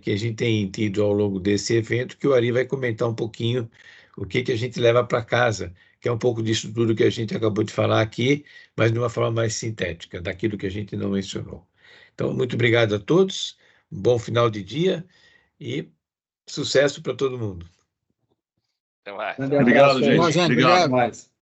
que a gente tem tido ao longo desse evento, que o Ari vai comentar um pouquinho o que a gente leva para casa, que é um pouco disso tudo que a gente acabou de falar aqui, mas de uma forma mais sintética, daquilo que a gente não mencionou. Então, muito obrigado a todos, um bom final de dia e sucesso para todo mundo. Até mais. Grande Obrigado, abraço aí. gente. Gente, Obrigado. obrigado. Mais.